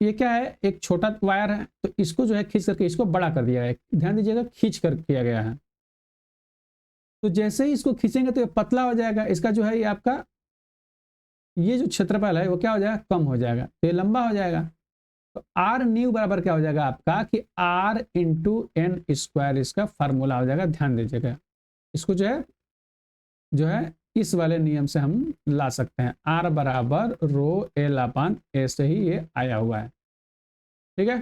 ये क्या है, एक छोटा वायर है, तो इसको जो है खींच करके इसको बड़ा कर दिया है। ध्यान दीजिएगा खींच कर किया गया है। तो जैसे ही इसको खींचेंगे तो ये पतला हो जाएगा, इसका जो है ये आपका ये जो क्षेत्रफल है वो क्या हो जाएगा, कम हो जाएगा, तो ये लंबा हो जाएगा। तो आर न्यू बराबर क्या हो जाएगा आपका कि आर इंटू एन स्क्वायर, इसका फार्मूला हो जाएगा। ध्यान दीजिएगा इसको जो है इस वाले नियम से हम ला सकते हैं, आर बराबर रो एल अपन ए से ही ये आया हुआ है। ठीक है,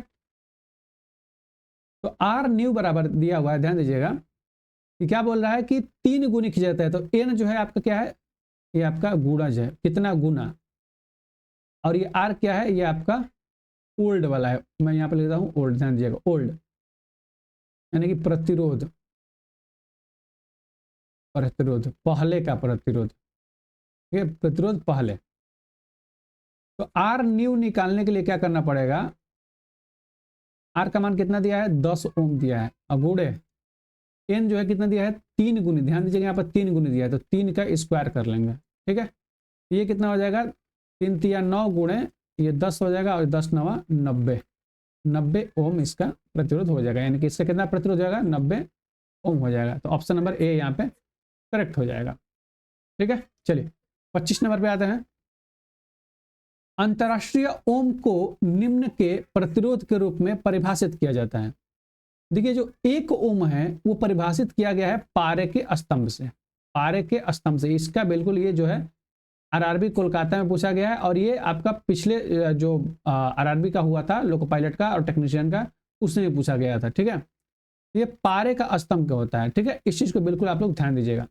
तो आर न्यू बराबर दिया हुआ है, ध्यान दीजिएगा कि क्या बोल रहा है कि 3 गुनी खींचा है। तो एन जो है आपका क्या है, ये आपका गुणज है, कितना गुना, और ये आर क्या है, ये आपका ओल्ड वाला है, मैं यहाँ पे लिखता हूँ ओल्ड, ध्यान दीजिएगा ओल्ड, यानी कि प्रतिरोध, पहले का प्रतिरोध, ठीक है, प्रतिरोध पहले। तो आर न्यू निकालने के लिए क्या करना पड़ेगा, आर का मान कितना दिया है, 10 ओम दिया है, और गुणे एन जो है कितना दिया है, 3 गुनी, ध्यान दीजिएगा यहाँ पर 3 गुनी दिया है, तो 3 का स्क्वायर कर लेंगे। ठीक है, ये कितना हो जाएगा, 3 तिया 9 गुणे ये 10 हो जाएगा, और 10 9 90 ओम इसका प्रतिरोध हो जाएगा, यानी कि इससे कितना प्रतिरोध हो जाएगा, 90 ओम हो जाएगा। तो ऑप्शन नंबर ए यहाँ पे करेक्ट हो जाएगा। ठीक है, चलिए 25 नंबर पे आते हैं। अंतरराष्ट्रीय ओम को निम्न के प्रतिरोध के रूप में परिभाषित किया जाता है। देखिए जो 1 ओम है वो परिभाषित किया गया है पारे के स्तंभ से, पारे के स्तंभ से। इसका बिल्कुल ये जो है आरआरबी कोलकाता में पूछा गया है, और ये आपका पिछले जो आरआरबी का हुआ था लोको पायलट का और टेक्नीशियन का, उसमें भी पूछा गया था। ठीक है, ये पारे का स्तंभ का होता है। ठीक है, इस चीज को बिल्कुल आप लोग ध्यान दीजिएगा।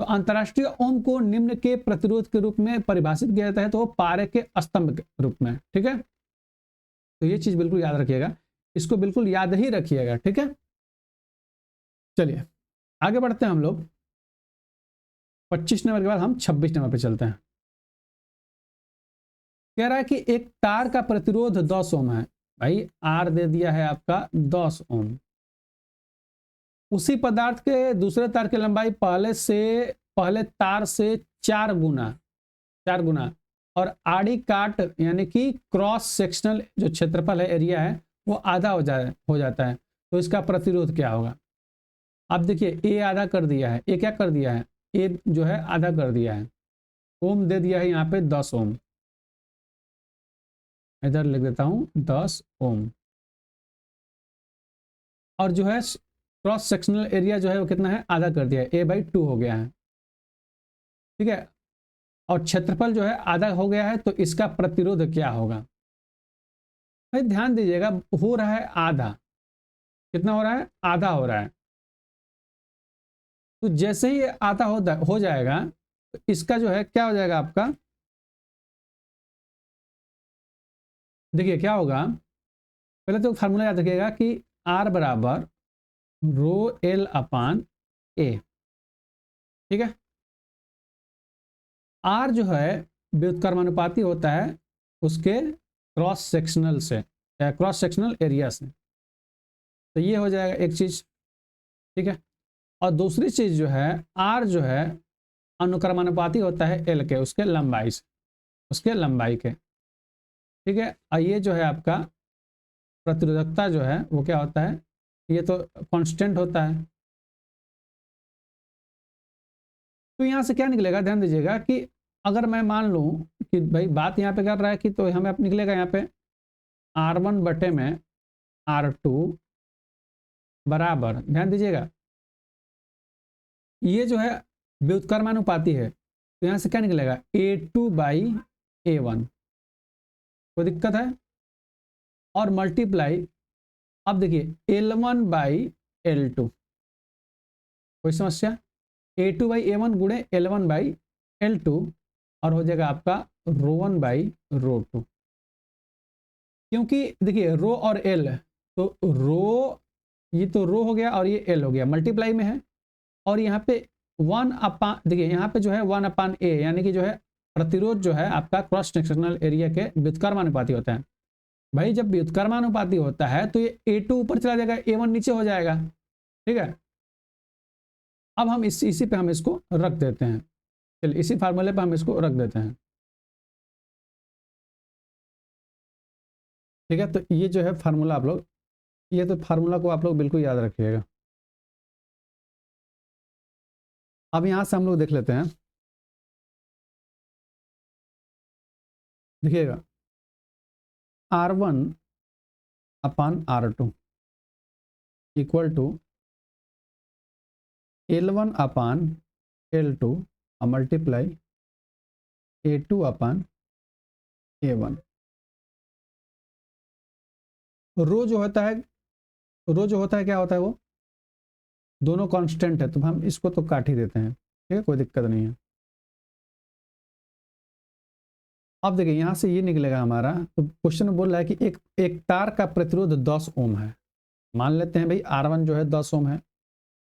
तो अंतरराष्ट्रीय ओम को निम्न के प्रतिरोध के रूप में परिभाषित किया जाता है, तो वो पारे के स्तंभ के रूप में। ठीक है, तो ये चीज बिल्कुल याद रखिएगा, इसको बिल्कुल याद ही रखिएगा। ठीक है, चलिए आगे बढ़ते हैं हम लोग। 25 नंबर के बाद हम 26 नंबर पे चलते हैं। कह रहा है कि एक तार का प्रतिरोध 10 ओम है, भाई आर दे दिया है आपका 10 ओम। उसी पदार्थ के दूसरे तार की लंबाई पहले तार से 4 गुना और आड़ी काट यानी कि क्रॉस सेक्शनल जो क्षेत्रफल है, एरिया है, वो आधा हो जाता है, तो इसका प्रतिरोध क्या होगा। अब देखिए ए आधा कर दिया है, ए क्या कर दिया है, ए जो है आधा कर दिया है, ओम दे दिया है यहाँ पे 10 ओम, इधर लिख देता हूँ 10 ओम। और जो है क्रॉस सेक्शनल एरिया जो है वो कितना है, आधा कर दिया है, A/2 हो गया है, ठीक है। और क्षेत्रफल जो है आधा हो गया है, तो इसका प्रतिरोध क्या होगा भाई, ध्यान दीजिएगा, हो रहा है आधा, कितना हो रहा है, आधा हो रहा है। तो जैसे ही आधा हो जाएगा, तो इसका जो है क्या हो जाएगा आपका, देखिए क्या होगा, पहले तो फार्मूला याद रखिएगा कि R बराबर रो एल अपान ए, ठीक है। R जो है व्युत्क्रमानुपाती होता है उसके क्रॉस सेक्शनल से, या क्रॉस सेक्शनल एरिया से, तो ये हो जाएगा एक चीज, ठीक है। और दूसरी चीज जो है, R जो है अनुक्रमानुपाती होता है L के, उसके लंबाई से, उसके लंबाई के, ठीक है। और ये जो है आपका प्रतिरोधकता जो है वो क्या होता है, ये तो कांस्टेंट होता है। तो यहाँ से क्या निकलेगा, ध्यान दीजिएगा कि अगर मैं मान लूँ कि भाई बात यहाँ पे कर रहा है कि, तो हमें निकलेगा यहाँ पे R1 बटे में R2 बराबर, ध्यान दीजिएगा ये जो है व्युत्क्रमानुपाती है, तो यहाँ से क्या निकलेगा A2/A1, कोई दिक्कत है। और मल्टीप्लाई, अब देखिए L1/L2, कोई समस्या, A2/A1 गुणे L1/L2, और हो जाएगा आपका ρ1/ρ2, क्योंकि देखिए रो और एल, तो रो, ये तो रो हो गया और ये एल हो गया, मल्टीप्लाई में है। और यहाँ पे 1 अपान, देखिए यहाँ पे जो है 1/A, यानी कि जो है प्रतिरोध जो है आपका क्रॉस सेक्शनल एरिया के व्युत्क्रमानुपाती होता है। भाई जब व्युत्क्रमानुपाती होता है तो ये A2 ऊपर चला जाएगा, A1 नीचे हो जाएगा, ठीक है। अब हम इसी पे हम इसको रख देते हैं, चलिए इसी फार्मूले पे हम इसको रख देते हैं, ठीक है। तो ये जो है फार्मूला आप लोग, ये तो फार्मूला को आप लोग बिल्कुल याद रखिएगा। अब यहाँ से हम लोग देख लेते हैं, देखिएगा R1 upon R2 equal to L1 upon L2 multiply A2 upon A1। Rho जो होता है, रो जो होता है क्या होता है, वो दोनों कांस्टेंट है, तो हम इसको तो काट ही देते हैं, ठीक है, कोई दिक्कत नहीं है। अब देखिए यहाँ से ये निकलेगा हमारा, तो क्वेश्चन में बोल रहा है कि एक तार का प्रतिरोध 10 ओम है, मान लेते हैं भाई R1 जो है 10 ओम है,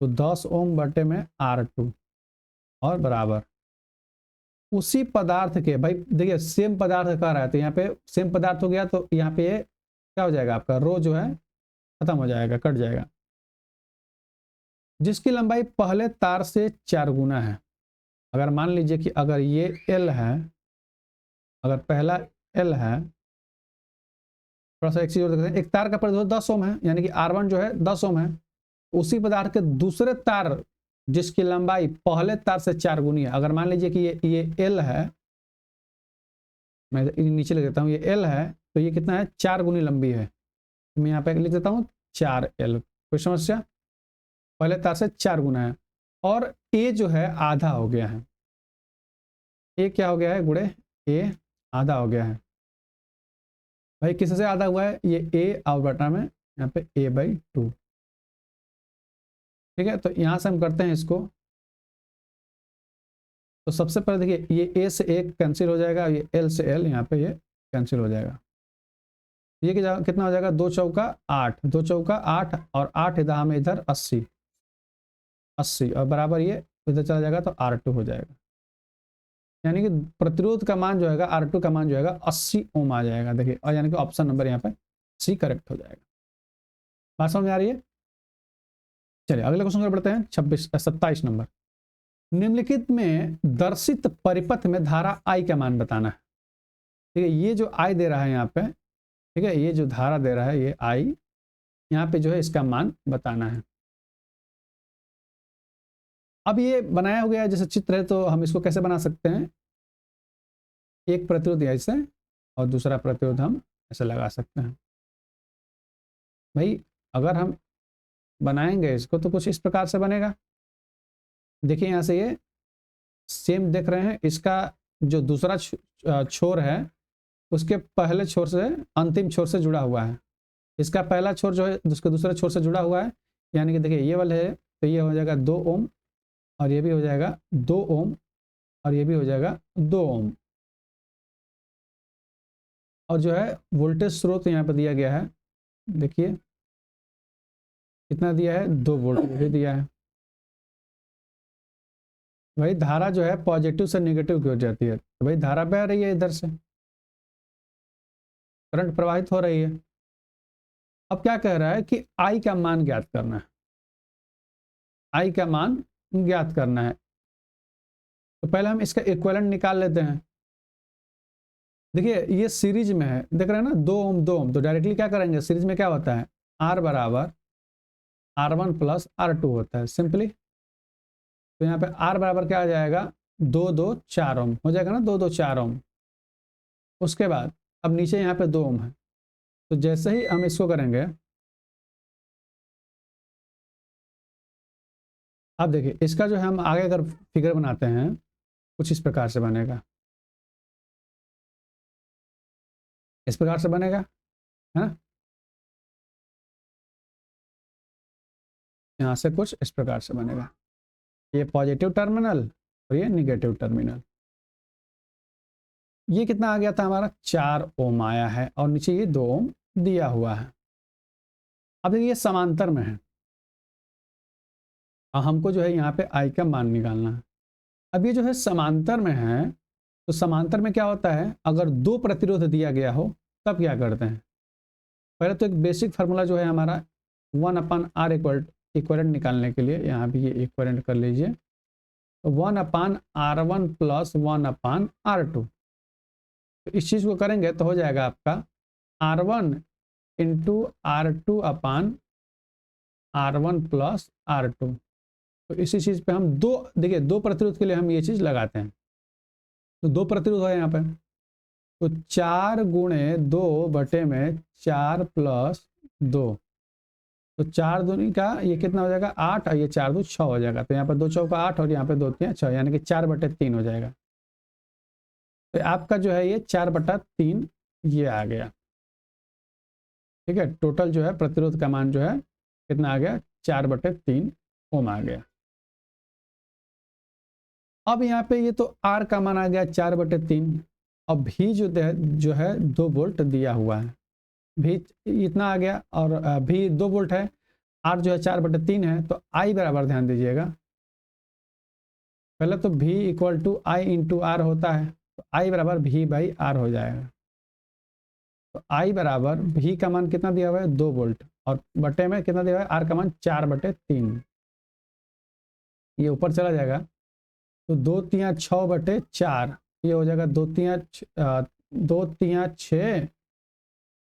तो 10 ओम बटे में R2 और बराबर उसी पदार्थ के, भाई देखिए सेम पदार्थ का रहा है, तो यहाँ पे सेम पदार्थ हो गया, तो यहाँ पे क्या हो जाएगा आपका, रो जो है खत्म हो जाएगा, कट जाएगा, जिसकी लंबाई पहले तार से 4 गुना है। अगर मान लीजिए कि अगर ये L है, अगर पहला L है, थोड़ा सा एक चीज और देखते हैं, एक तार का प्रतिरोध 10 ओम है, यानी कि R1 जो है 10 ओम है, उसी पदार्थ के दूसरे तार जिसकी लंबाई पहले तार से 4 गुनी है, अगर मान लीजिए कि ये L है, मैं नीचे लिख देता हूँ, ये L है, तो ये कितना है, 4 गुनी लंबी है, तो मैं यहाँ पे लिख देता हूँ 4L, कोई समस्या, पहले तार से 4 गुना है। और A जो है आधा हो गया है, A क्या हो गया है गुणे A आधा हो गया है, भाई किससे आधा हुआ है, ये A और बटा में यहाँ पे A/2, ठीक है। तो यहाँ से हम करते हैं इसको, तो सबसे पहले देखिए ये A से A कैंसिल हो जाएगा, ये L से L यहाँ पे ये कैंसिल हो जाएगा, ये कितना हो जाएगा, 2 चौका 8, 2 चौका 8 और 8 इधर हमें इधर 80, 80 और बराबर ये इधर चला जाएगा, तो R2 हो जाएगा, यानी कि प्रतिरोध का मान जो है R2 का मान जो है 80 ओम आ जाएगा, देखिए, और यानी कि ऑप्शन नंबर यहाँ पे C करेक्ट हो जाएगा। बात समझ में आ रही है। चलिए अगले क्वेश्चन पर बढ़ते हैं, 27 नंबर, निम्नलिखित में दर्शित परिपथ में धारा I का मान बताना है, ठीक है। ये जो I दे रहा है यहाँ पे, ठीक है, ये जो धारा दे रहा है ये I, यहाँ पे जो है इसका मान बताना है। अब ये बनाया हो गया जैसे चित्र है, तो हम इसको कैसे बना सकते हैं, एक प्रतिरोध ऐसे और दूसरा प्रतिरोध हम ऐसे लगा सकते हैं। भाई अगर हम बनाएंगे इसको तो कुछ इस प्रकार से बनेगा। देखिए यहाँ से ये सेम देख रहे हैं, इसका जो दूसरा छोर है उसके पहले छोर से अंतिम छोर से जुड़ा हुआ है, इसका पहला छोर जो है उसके दूसरे छोर से जुड़ा हुआ है, यानी कि देखिए ये वाला है तो ये हो जाएगा 2 ओम और ये भी हो जाएगा 2 ओम और ये भी हो जाएगा 2 ओम। और जो है वोल्टेज स्रोत यहाँ पर दिया गया है, देखिए कितना दिया है, 2 वोल्ट भी दिया है। भाई धारा जो है पॉजिटिव से नेगेटिव की हो जाती है, तो भाई धारा बह रही है इधर से, करंट प्रवाहित हो रही है। अब क्या कह रहा है कि आई का मान ज्ञात करना है, आई का मान ज्ञात करना है। तो पहले हम इसका इक्विवेलेंट निकाल लेते हैं। देखिए ये सीरीज में है, देख रहे हैं ना 2 ओम 2 ओम, तो डायरेक्टली क्या करेंगे, सीरीज में क्या होता है, आर बराबर R1 प्लस R2 होता है सिंपली। तो यहाँ पे आर बराबर क्या आ जाएगा, 2 2 4 ओम हो जाएगा ना, 2 2 4 ओम। उसके बाद अब नीचे यहाँ पे 2 ओम है, तो जैसे ही हम इसको करेंगे, अब देखिए इसका जो है हम आगे अगर फिगर बनाते हैं कुछ इस प्रकार से बनेगा, इस प्रकार से बनेगा, है ना, यहाँ से कुछ इस प्रकार से बनेगा, ये पॉजिटिव टर्मिनल और ये निगेटिव टर्मिनल। ये कितना आ गया था हमारा, 4 ओम आया है और नीचे ये 2 ओम दिया हुआ है। अब देखिए ये समांतर में है और हमको जो है यहाँ पे आई का मान निकालना है। अब ये जो है समांतर में है, तो समांतर में क्या होता है, अगर 2 प्रतिरोध दिया गया हो तब क्या करते हैं, पहले तो एक बेसिक फार्मूला जो है हमारा 1/R इक्विवेलेंट निकालने के लिए, यहाँ भी ये इक्विवेलेंट कर लीजिए, 1/R1 प्लस 1/R2। तो इस चीज़ को करेंगे तो हो जाएगा आपका R1 into R2/R1 plus R2। तो इसी चीज़ पे हम देखिए 2 प्रतिरोध के लिए हम ये चीज़ लगाते हैं, तो 2 प्रतिरोध है यहाँ पे, तो 4 गुणे 2 बटे में 4 प्लस 2, तो 4 दूनी का ये कितना हो जाएगा 8 और ये 4 2 6 हो जाएगा, तो यहाँ पर 2 चौका 8 और यहाँ पे 2 3 6, यानी कि 4/3 हो जाएगा। तो आपका जो है ये 4/3 ये आ गया, ठीक है। टोटल जो है प्रतिरोध का मान जो है कितना आ गया, 4/3 ओम आ गया। अब यहाँ पे ये तो आर का मान आ गया 4/3, अब भी जो है 2 वोल्ट दिया हुआ है, भी इतना आ गया और भी 2 वोल्ट है, आर जो है 4/3 है, तो आई बराबर ध्यान दीजिएगा, पहले तो V equal to I into R होता है, तो आई बराबर V/R हो जाएगा। तो आई बराबर V का मान कितना दिया हुआ है 2 वोल्ट और बटे में कितना दिया हुआ है आर का मान 4/3, ये ऊपर चला जाएगा, तो 2 3 6/4, ये हो जाएगा 2 3 6,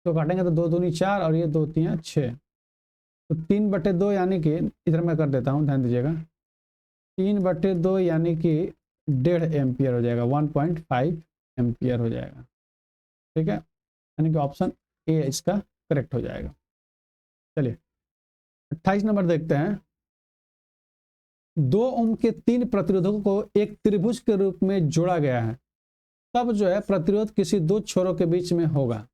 तो काटेंगे तो 2 दूनी 4 और ये 2 3 6, तो 3/2 यानी कि इधर मैं कर देता हूँ, ध्यान दीजिएगा, 3/2 यानी कि 1.5 एम्पियर हो जाएगा, 1.5 एम्पियर हो जाएगा, ठीक है, यानी कि ऑप्शन ए इसका करेक्ट हो जाएगा। चलिए 28 नंबर देखते हैं, 2 ओम के 3 प्रतिरोधकों को एक त्रिभुज के रूप में जोड़ा गया है, तब जो है प्रतिरोध किसी 2 छोरों के बीच में होगा।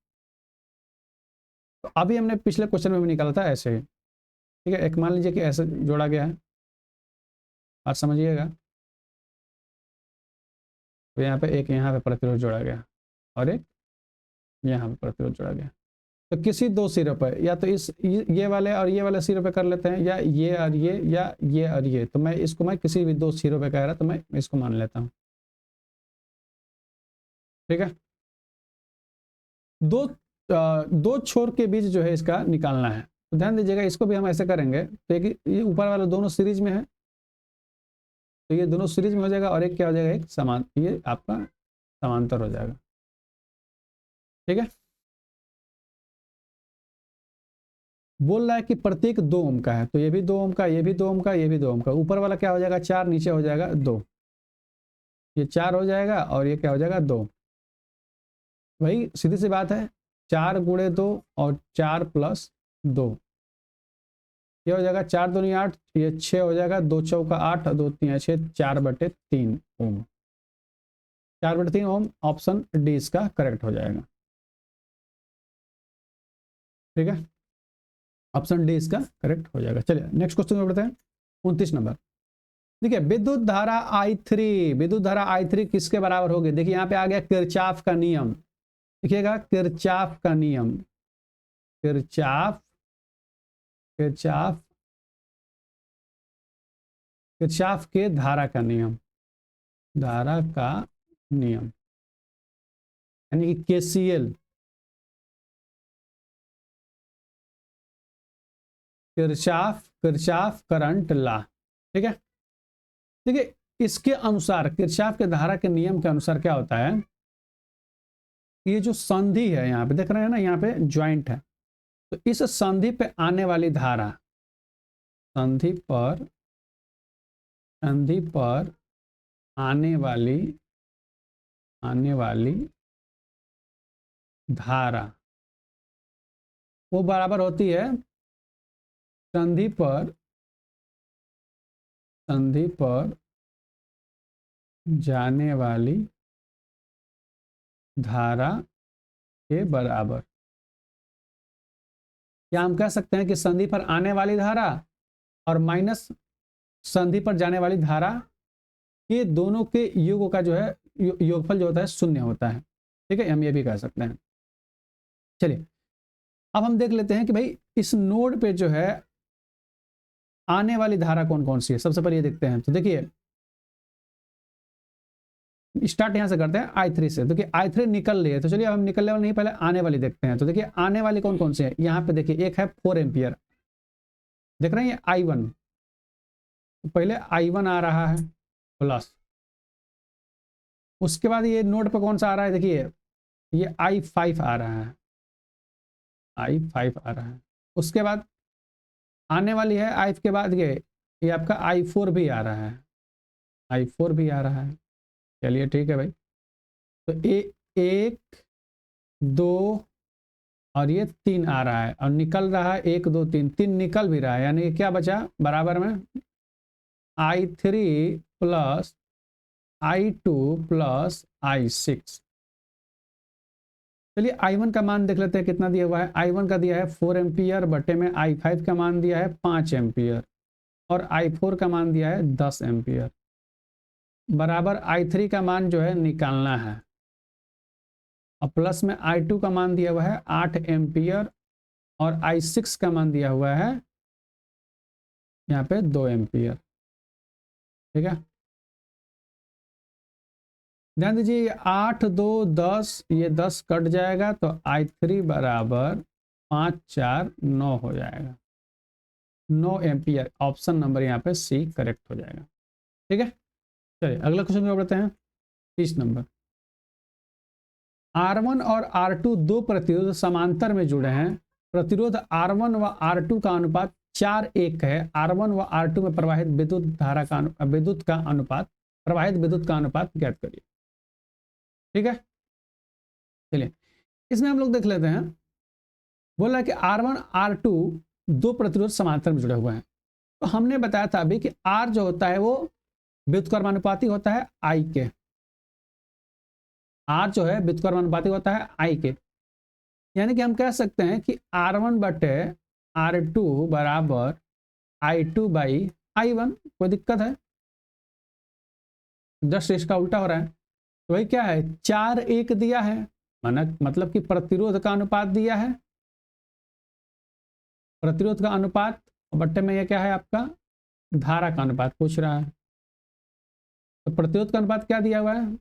तो अभी हमने पिछले क्वेश्चन में भी निकाला था ऐसे ही, ठीक है, एक मान लीजिए कि ऐसे जोड़ा गया है, आप समझिएगा, तो यहाँ पे एक यहाँ पे प्रतिरोध जोड़ा गया और एक यहाँ पे प्रतिरोध जोड़ा गया, तो किसी 2 सिरों पर, या तो ये वाले और ये वाले सिरों पे कर लेते हैं, या ये और ये और ये, तो मैं किसी भी 2 सिरों पे कह रहा, तो मैं इसको मान लेता हूँ, ठीक है। दो छोर के बीच जो है इसका निकालना है, तो ध्यान दीजिएगा इसको भी हम ऐसे करेंगे, तो एक ये ऊपर वाला दोनों सीरीज में है, तो ये दोनों सीरीज में हो जाएगा और एक क्या हो जाएगा, एक समान, ये आपका समांतर हो जाएगा, ठीक है। बोल रहा है कि प्रत्येक 2 ओम का है, तो ये भी 2 ओम का, ये भी 2 ओम का, ये भी 2 ओम का। ऊपर वाला क्या हो जाएगा 4, नीचे हो जाएगा 2, ये 4 हो जाएगा और ये क्या हो जाएगा 2। वही सीधी सी बात है, 4 गुणे 2 और 4 प्लस 2, ये हो जाएगा 4 दूनी 8, ये 6 हो जाएगा, 2 चौका 8, 2 3 6, 4/3 ओम। 4/3 ओम, ऑप्शन डी इसका करेक्ट हो जाएगा। ठीक है, ऑप्शन डी इसका करेक्ट हो जाएगा। चलिए नेक्स्ट क्वेश्चन में बढ़ते हैं, 29 नंबर। देखिए विद्युत धारा I3, विद्युत धारा I3 किसके बराबर होगी? देखिए यहाँ पे आ गया किरचॉफ का नियम, देखिएगा किरचॉफ का नियम, किरचॉफ किरचॉफ किरचॉफ के धारा का नियम, धारा का नियम यानी कि KCL, किरचॉफ करंट लॉ। ठीक है, देखिए इसके अनुसार, किरचॉफ के धारा के नियम के अनुसार क्या होता है, ये जो संधि है यहाँ पे देख रहे हैं ना, यहाँ पे ज्वाइंट है, तो इस संधि पे आने वाली धारा, संधि पर आने वाली धारा वो बराबर होती है संधि पर जाने वाली धारा के बराबर। या हम कह सकते हैं कि संधि पर आने वाली धारा और माइनस संधि पर जाने वाली धारा, ये दोनों के योग का जो है योगफल जो होता है 0 होता है। ठीक है, हम ये भी कह सकते हैं। चलिए अब हम देख लेते हैं कि भाई इस नोड पे जो है आने वाली धारा कौन कौन सी है। सबसे पहले ये देखते हैं, तो देखिए स्टार्ट यहां से करते हैं I3 से। देखिए I3 निकल रही है, तो चलिए अब हम निकलने वाली नहीं, पहले आने वाली देखते हैं। तो देखिए आने वाली कौन कौन सी है, यहाँ पे देखिए एक है 4 एम्पियर, देख रहे हैं ये I1, तो पहले I1 आ रहा है प्लस, उसके बाद ये नोड पे कौन सा आ रहा है, देखिए ये I5 आ रहा है, I5 आ रहा है। उसके बाद आने वाली है I5 के बाद ये आपका I4 भी आ रहा है, I4 भी आ रहा है। चलिए ठीक है भाई, तो 1 2 और ये 3 आ रहा है, और निकल रहा है 1 2 3, 3 निकल भी रहा है, यानी क्या बचा बराबर में I3 plus I2 plus I6। चलिए I1 का मान देख लेते हैं कितना दिया हुआ है। I1 का दिया है 4 एम्पियर, बटे में I5 का मान दिया है 5 एम्पियर, और I4 का मान दिया है 10 एम्पियर, बराबर I3 का मान जो है निकालना है, और प्लस में I2 का मान दिया हुआ है 8 एम्पियर, और I6 का मान दिया हुआ है यहाँ पे 2 एम्पियर। ठीक है, ध्यान दीजिए ये 8 2 10, ये 10 कट जाएगा, तो I3 बराबर 5 4 9 हो जाएगा, 9 एम्पियर। ऑप्शन नंबर यहाँ पे सी करेक्ट हो जाएगा। ठीक है, चलिए अगला क्वेश्चन में बढ़ते हैं, 30 नंबर। R1 और R2 दो प्रतिरोध समांतर में जुड़े हैं, प्रतिरोध R1 व R2 का अनुपात 4:1 है। R1 व R2 में प्रवाहित विद्युत धारा का प्रवाहित विद्युत का अनुपात ज्ञात करिए। ठीक है, चलिए इसमें हम लोग देख लेते हैं। बोल रहा है कि R1 R2 दो प्रतिरोध समांतर में जुड़े हुए हैं, तो हमने बताया था अभी कि R जो होता है वो व्युत्क्रमानुपाती होता है I के, R जो है व्युत्क्रमानुपाती होता है I के, यानी कि हम कह सकते हैं कि R1 बटे R2 बराबर I2 बाई I1। कोई दिक्कत है? जस्ट इसका उल्टा हो रहा है, तो वही क्या है 4:1 दिया है, मतलब कि प्रतिरोध का अनुपात दिया है, प्रतिरोध का अनुपात, बट्टे में ये क्या है आपका धारा का अनुपात पूछ रहा है। तो प्रतिरोध का अनुपात क्या दिया हुआ है,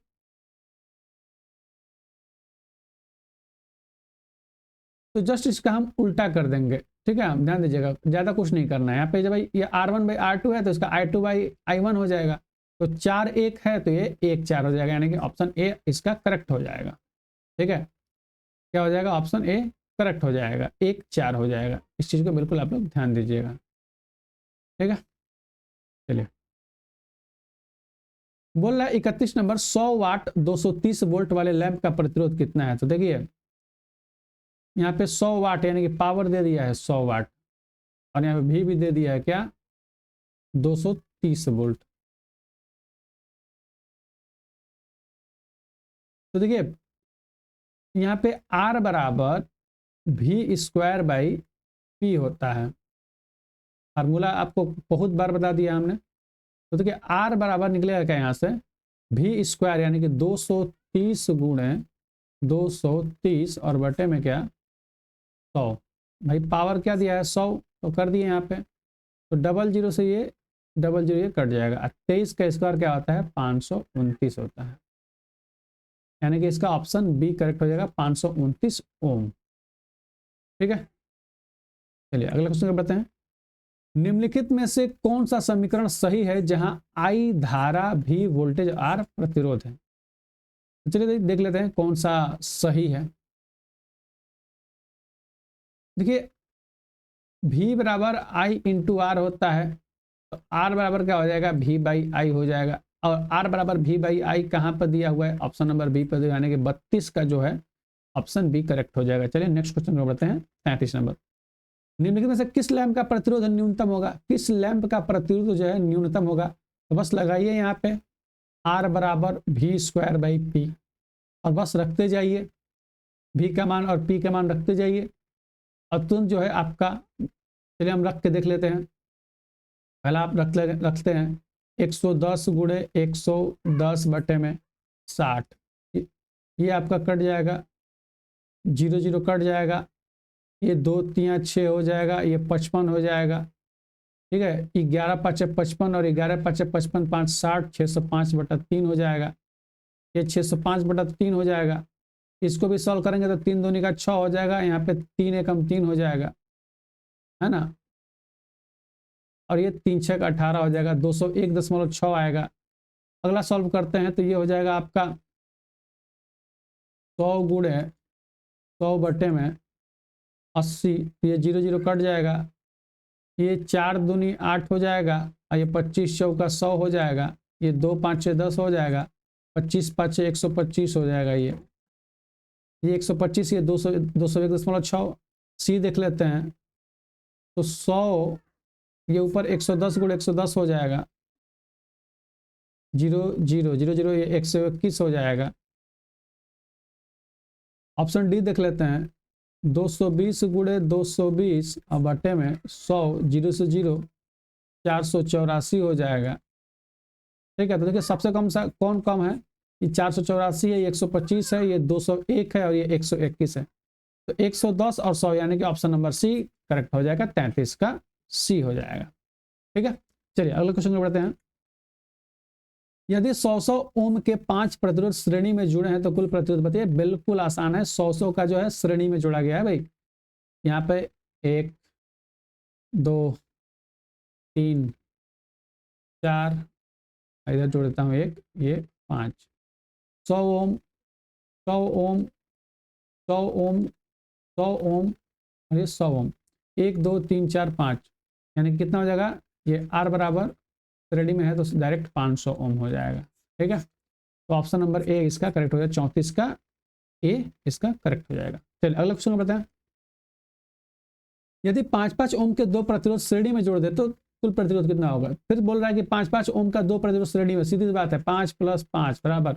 तो जस्ट इसका हम उल्टा कर देंगे। ठीक है, हम ध्यान दीजिएगा, ज्यादा कुछ नहीं करना है यहाँ पे। जब भाई ये R1 बाई R2 है, तो इसका I2 बाई I1 हो जाएगा, तो 4:1 है, तो ये 1:4 हो जाएगा, यानी कि ऑप्शन ए इसका करेक्ट हो जाएगा। ठीक है, क्या हो जाएगा ऑप्शन ए करेक्ट हो जाएगा, 1 4 हो जाएगा। इस चीज़ को बिल्कुल आप लोग ध्यान दीजिएगा, ठीक है। चलिए, बोल रहा है 31 नंबर, 100 वाट 230 वोल्ट वाले लैंप का प्रतिरोध कितना है। तो देखिए यहाँ पे 100 वाट यानी कि पावर दे दिया है 100 वाट, और यहाँ पे भी दे दिया है क्या, 230 वोल्ट। तो देखिए यहाँ पे R बराबर V स्क्वायर बाई P होता है, फार्मूला आपको बहुत बार बता दिया हमने। तो देखिए R बराबर निकलेगा क्या यहाँ से, V स्क्वायर यानी कि 230 गुणे 230 और बटे में क्या 100। भाई पावर क्या दिया है 100, तो कर दिए यहाँ पे, तो डबल जीरो से ये डबल जीरो ये कट जाएगा। 23 का स्क्वायर क्या होता है 529 होता है, यानी कि इसका ऑप्शन बी करेक्ट हो जाएगा 529 ओम, ठीक है। चलिए अगला क्वेश्चन बताते हैं, निम्नलिखित में से कौन सा समीकरण सही है जहां I धारा भी वोल्टेज R प्रतिरोध है। तो चलिए देख लेते हैं कौन सा सही है। देखिए V बराबर I इंटू R होता है, तो R बराबर क्या हो जाएगा V बाई आई हो जाएगा, और R बराबर V बाई आई कहाँ पर दिया हुआ है, ऑप्शन नंबर बी पर, यानी कि 32 का जो है ऑप्शन बी करेक्ट हो जाएगा। चलिए नेक्स्ट क्वेश्चन को बढ़ते हैं, 33 नंबर, निम्नलिखित में से किस लैंप का प्रतिरोध न्यूनतम होगा। किस लैंप का प्रतिरोध जो है न्यूनतम होगा, तो बस लगाइए यहाँ पे R बराबर V स्क्वायर बाई पी, और बस रखते जाइए V का मान और P का मान रखते जाइए, और तुरंत जो है आपका, चलिए हम रख के देख लेते हैं। पहला आप रखते हैं 110 गुणे 110 बटे में 60, ये आपका कट जाएगा, 0 0 कट जाएगा, ये 2 3 6 हो जाएगा, ये 55 हो जाएगा, ठीक है। 11 5 55 और 11 5 55 5 60, 605 बटा 3 हो जाएगा, ये 605 बटा 3 हो जाएगा। इसको भी सॉल्व करेंगे तो 3 दूनी का 6 हो जाएगा, यहाँ पे 3 एकम 3 हो जाएगा, है ना, और ये 3 6 का 18 हो जाएगा, 201.6 आएगा। अगला सॉल्व करते हैं तो ये हो जाएगा आपका 100 गुणे 100 बटे में 80, ये 0 0 कट जाएगा, ये 4 दूनी 8 हो जाएगा, और ये 25 चौका 100 हो जाएगा, ये 2 5 6 10 हो जाएगा, 25 5 6 125 हो जाएगा, ये 125, ये 201.6। सी देख लेते हैं तो 100, ये ऊपर 110 गुणे 110 हो जाएगा, 0 0 0 0, ये 121 हो जाएगा। ऑप्शन डी देख लेते हैं, 220 गुणे 220 और बटे में 100, 0 से 0 484 हो जाएगा, ठीक है। तो देखिए सबसे कम सा कौन कम है, ये 484 है, ये 125 है, ये 201 है, और ये 121 है। तो 110 और 100 यानी कि ऑप्शन नंबर सी करेक्ट हो जाएगा, 33 का सी हो जाएगा, ठीक है। चलिए अगले क्वेश्चन में बढ़ते हैं, यदि 100 ओम के 5 प्रतिरोध श्रेणी में जुड़े हैं तो कुल प्रतिरोध बताइए। बिल्कुल आसान है, 100 का जो है श्रेणी में जोड़ा गया है भाई। यहाँ पे 1 2 3 4, इधर जोड़ देता हूँ 1, ये 5, 100 ओम 100 ओम 100 ओम 100 ओम और ये 100 ओम, 1 2 3 4 5, यानी कि कितना हो जाएगा, ये R बराबर रेडी में है तो डायरेक्ट 500 ओम हो जाएगा, ठीक है। तो ऑप्शन नंबर ए इसका करेक्ट हो जाएगा, 34 का ए इसका करेक्ट हो जाएगा। चलिए अगला क्वेश्चन बताएं, यदि 5-5 ओम के 2 प्रतिरोध श्रेणी में जोड़ दे तो कुल प्रतिरोध कितना होगा। फिर बोल रहा है कि 5-5 ओम का 2 प्रतिरोध श्रेणी में, सीधी सी बात है 5 + 5 बराबर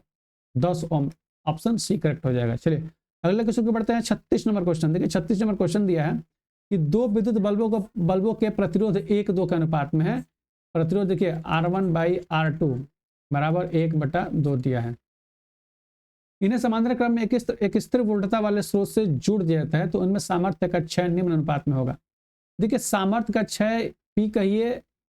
10 ओम, ऑप्शन सी करेक्ट हो जाएगा। चलिए अगले क्वेश्चन को बढ़ते हैं, 36 नंबर क्वेश्चन। देखिए 36 नंबर क्वेश्चन दिया है कि 2 विद्युत बल्बों के प्रतिरोध 1:2 के अनुपात में है। प्रतिरोध देखिए R1/R2 बराबर 1/2 दिया है। इन्हें समांतर क्रम में एक स्थिर वोल्टता वाले स्रोत से जुड़ दिया जाता है तो उनमें सामर्थ्य का क्षय निम्न अनुपात में होगा। देखिए सामर्थ्य का क्षय P कहिए,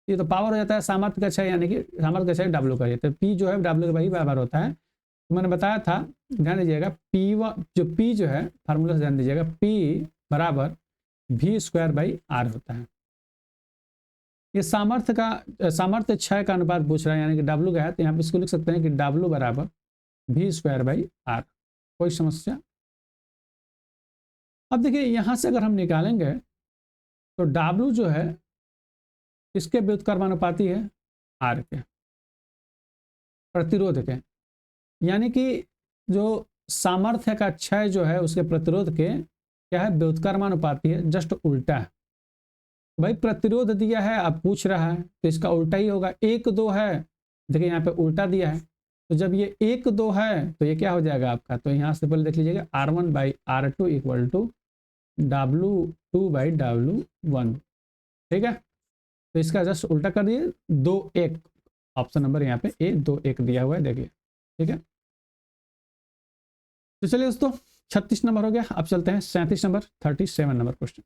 ये तो पावर हो जाता है, सामर्थ्य का क्षय यानी कि सामर्थ्य का क्षय W कहिए, तो P जो है W के वही बराबर होता है। तो मैंने बताया था, ध्यान दीजिएगा P जो है फार्मूला से ध्यान दीजिएगा, P बराबर V²/R होता है। ये सामर्थ्य क्षय का अनुपात पूछ रहा है, यानी कि W का है, तो यहाँ पे इसको लिख सकते हैं कि W बराबर V²/R। कोई समस्या। अब देखिए यहाँ से अगर हम निकालेंगे तो W जो है किसके व्युत्क्रमानुपाती है, R के, प्रतिरोध के, यानी कि जो सामर्थ्य का क्षय जो है उसके प्रतिरोध के क्या है, व्युत्क्रमानुपाती है, जस्ट उल्टा है। भाई प्रतिरोध दिया है, अब पूछ रहा है तो इसका उल्टा ही होगा। 1 2 है, देखिए यहाँ पे उल्टा दिया है, तो जब ये 1 2 है तो ये क्या हो जाएगा आपका, तो यहाँ से पहले देख लीजिएगा R1/R2 इक्वल टू W2/W1, ठीक है। तो इसका जस्ट उल्टा कर दिए, 2 1, ऑप्शन नंबर यहाँ पे A 2 1 दिया हुआ है, देखिए, ठीक है। तो चलिए दोस्तों 36 नंबर हो गया। अब चलते हैं 37 नंबर, 37 नंबर क्वेश्चन।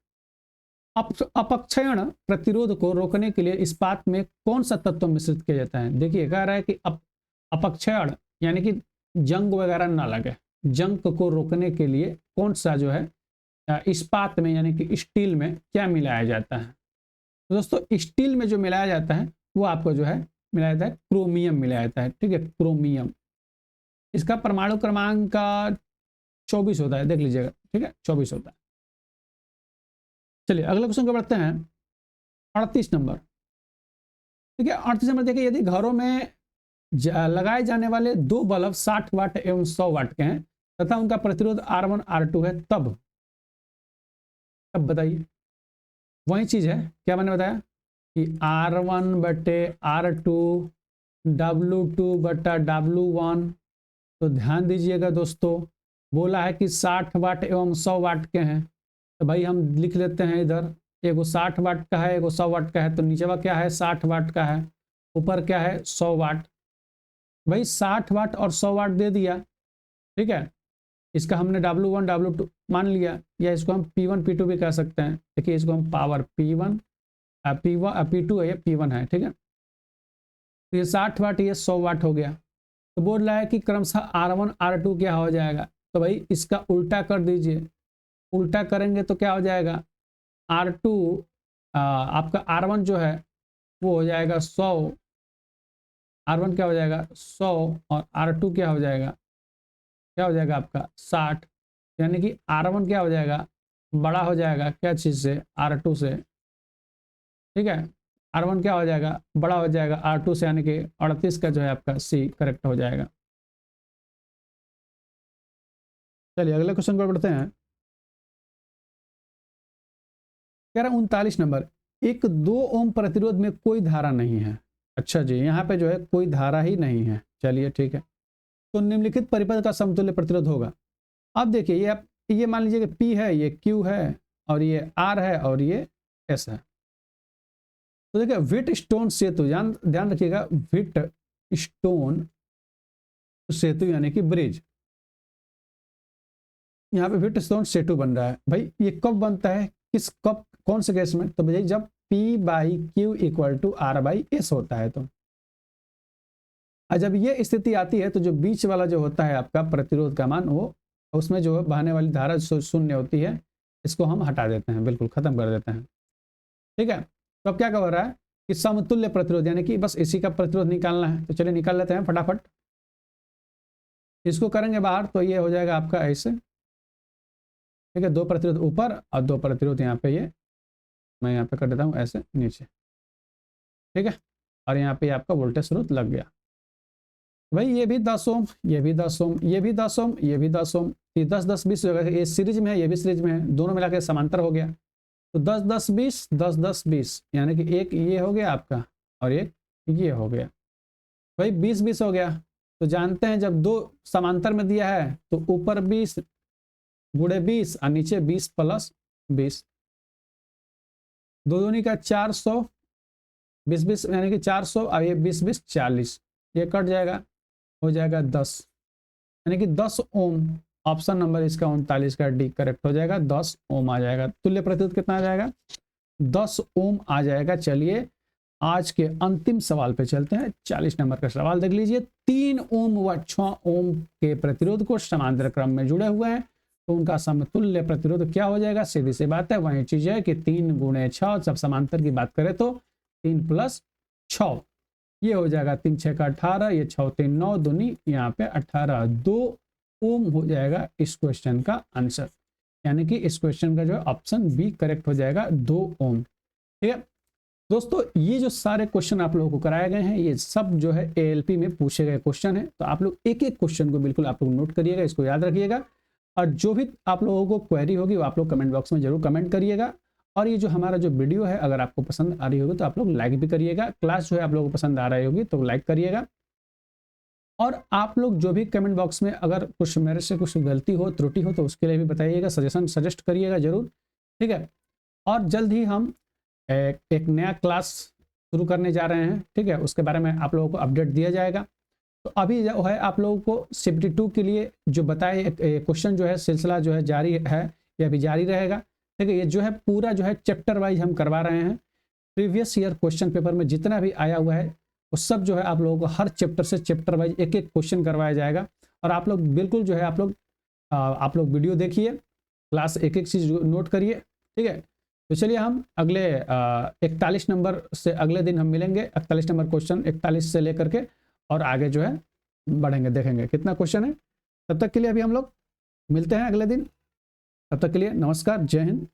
अपक्षयण प्रतिरोध को रोकने के लिए इस्पात में कौन सा तत्व मिश्रित किया जाता है। देखिए कह रहा है कि अपक्षयण यानी कि जंग वगैरह ना लगे, जंग को रोकने के लिए कौन सा जो है इस्पात में यानी कि स्टील में क्या मिलाया जाता है। तो दोस्तों स्टील में जो मिलाया जाता है वो आपको जो है मिलाया जाता है क्रोमियम मिलाया जाता है, ठीक है, क्रोमियम। इसका परमाणु क्रमांक का 24 होता है, देख लीजिएगा, ठीक है, 24 होता है। चलिए अगले क्वेश्चन को बढ़ते हैं, 38 नंबर। ठीक है, 38 नंबर देखिए, यदि घरों में लगाए जाने वाले 2 बल्ब 60 वाट एवं 100 वाट के हैं तथा उनका प्रतिरोध R1 R2 है, तब बताइए। वही चीज है, क्या मैंने बताया कि R1/R2 W2/W1। तो ध्यान दीजिएगा दोस्तों, बोला है कि 60 वाट एवं 100 वाट के हैं, तो भाई हम लिख लेते हैं इधर, एगो 60 वाट का है एगो 100 वाट का है, तो नीचे वाला क्या है 60 वाट का है, ऊपर क्या है 100 वाट। भाई 60 वाट और 100 वाट दे दिया, ठीक है। इसका हमने W1 W2 मान लिया, या इसको हम P1 P2 भी कह सकते हैं। देखिए इसको हम पावर P1 P2 है, ये P1 है, ठीक है। तो ये 60 वाट, ये 100 वाट हो गया। तो बोल रहा है कि क्रमशः R1 R2 क्या हो जाएगा, तो भाई इसका उल्टा कर दीजिए। उल्टा करेंगे तो क्या हो जाएगा, R2 आपका R1 जो है वो हो जाएगा 100, R1 क्या हो जाएगा 100 और R2 क्या हो जाएगा आपका 60। यानी कि R1 क्या हो जाएगा, बड़ा हो जाएगा क्या चीज़ से, R2 से, ठीक है। R1 क्या हो जाएगा, बड़ा हो जाएगा R2 से, यानी कि 38 का जो है आपका C करेक्ट हो जाएगा। चलिए अगले क्वेश्चन पर बढ़ते हैं, कह रहा 39 नंबर। एक 2 ओम प्रतिरोध में कोई धारा नहीं है। अच्छा जी, यहाँ पे जो है कोई धारा ही नहीं है, चलिए ठीक है। तो निम्नलिखित परिपथ का समतुल्य प्रतिरोध होगा। अब देखिए ये मान लीजिए कि P है, ये Q है, और ये R है, और ये S है। तो देखिए व्हीट स्टोन सेतु, ध्यान रखिएगा, व्हीट स्टोन सेतु यानी कि ब्रिज, यहाँ पे व्हीट स्टोन सेतु बन रहा है। भाई ये कब बनता है, कौन से केस में, तो भाई जब P/Q = R/S होता है। तो जब ये स्थिति आती है तो जो बीच वाला जो होता है आपका प्रतिरोध का मान, वो उसमें जो बहने वाली धारा शून्य होती है, इसको हम हटा देते हैं, बिल्कुल खत्म कर देते हैं, ठीक है। तो अब क्या कह रहा है कि समतुल्य प्रतिरोध, यानी कि बस इसी का प्रतिरोध निकालना है। तो चलिए निकाल लेते हैं फटाफट, इसको करेंगे बाहर तो ये हो जाएगा आपका ऐसे, ठीक है। 2 प्रतिरोध ऊपर और 2 प्रतिरोध यहाँ पे, ये मैं यहाँ पे कर देता हूँ ऐसे नीचे, ठीक है। और यहाँ पे आपका वोल्टेज स्रोत लग गया। भाई ये भी 10 ओम, ये भी 10 ओम, ये भी 10 ओम, ये भी 10 ओम, ये 10 10 20 हो गया। ये सीरीज में है, ये भी सीरीज में है, दोनों मिला के समांतर हो गया। तो 10 10 20 10 10 20, यानी कि एक ये हो गया आपका और एक ये हो गया। भाई 20 20 हो गया। तो जानते हैं जब 2 समांतर में दिया है तो ऊपर 20 गुणे 20 और नीचे 20 + 20, 2 दूनी का 400, 20 20 यानी कि 400, और ये 20 20 40, ये कट जाएगा, हो जाएगा 10, यानी कि 10 ओम। ऑप्शन नंबर इसका 39 का डी करेक्ट हो जाएगा, 10 ओम आ जाएगा। तुल्य प्रतिरोध कितना आ जाएगा, 10 ओम आ जाएगा। चलिए आज के अंतिम सवाल पे चलते हैं, 40 नंबर का सवाल देख लीजिए। 3 ओम व 6 ओम के प्रतिरोध को समांतर क्रम में जुड़े हुए हैं, तो उनका समतुल्य प्रतिरोध क्या हो जाएगा, सीधी सी बात है, वही चीज है कि 3 × 6, जब समांतर की बात करें तो 3 + 6, ये हो जाएगा 3 6 का 18, ये 6 3 9 दूनी यहाँ पे 18, 2 ओम हो जाएगा इस क्वेश्चन का आंसर। यानी कि इस क्वेश्चन का जो है ऑप्शन बी करेक्ट हो जाएगा 2 ओम। ठीक है दोस्तों, ये जो सारे क्वेश्चन आप लोगों को कराए गए हैं ये सब जो है एएलपी में पूछे गए क्वेश्चन है। तो आप लोग एक एक क्वेश्चन को बिल्कुल आप लोग नोट करिएगा, इसको याद रखिएगा, और जो भी आप लोगों को क्वेरी होगी वो आप लोग कमेंट बॉक्स में जरूर कमेंट करिएगा। और ये जो हमारा जो वीडियो है अगर आपको पसंद आ रही होगी तो आप लोग लाइक भी करिएगा, क्लास जो है आप लोगों को पसंद आ रही होगी तो लाइक करिएगा। और आप लोग जो भी कमेंट बॉक्स में अगर कुछ मेरे से कुछ गलती हो त्रुटि हो तो उसके लिए भी बताइएगा, सजेस्ट करिएगा जरूर। ठीक है, और जल्द ही हम एक नया क्लास शुरू करने जा रहे हैं। ठीक है, उसके बारे में आप लोगों को अपडेट दिया जाएगा। तो अभी जो है आप लोगों को शिफ्ट 2 के लिए जो बताए क्वेश्चन जो है सिलसिला जो है जारी है, ये अभी जारी रहेगा। ठीक है, ये जो है पूरा जो है चैप्टर वाइज हम करवा रहे हैं। प्रीवियस ईयर क्वेश्चन पेपर में जितना भी आया हुआ है वो सब जो है आप लोगों को हर चैप्टर से चैप्टर वाइज एक एक क्वेश्चन करवाया जाएगा। और आप लोग बिल्कुल जो है आप लोग वीडियो देखिए, क्लास एक एक चीज़ नोट करिए। ठीक है, तो चलिए हम अगले 41 नंबर से अगले दिन हम मिलेंगे। 41 नंबर क्वेश्चन 41 से लेकर के और आगे जो है बढ़ेंगे, देखेंगे कितना क्वेश्चन है। तब तक के लिए अभी हम लोग मिलते हैं अगले दिन। तब तक के लिए नमस्कार, जय हिंद।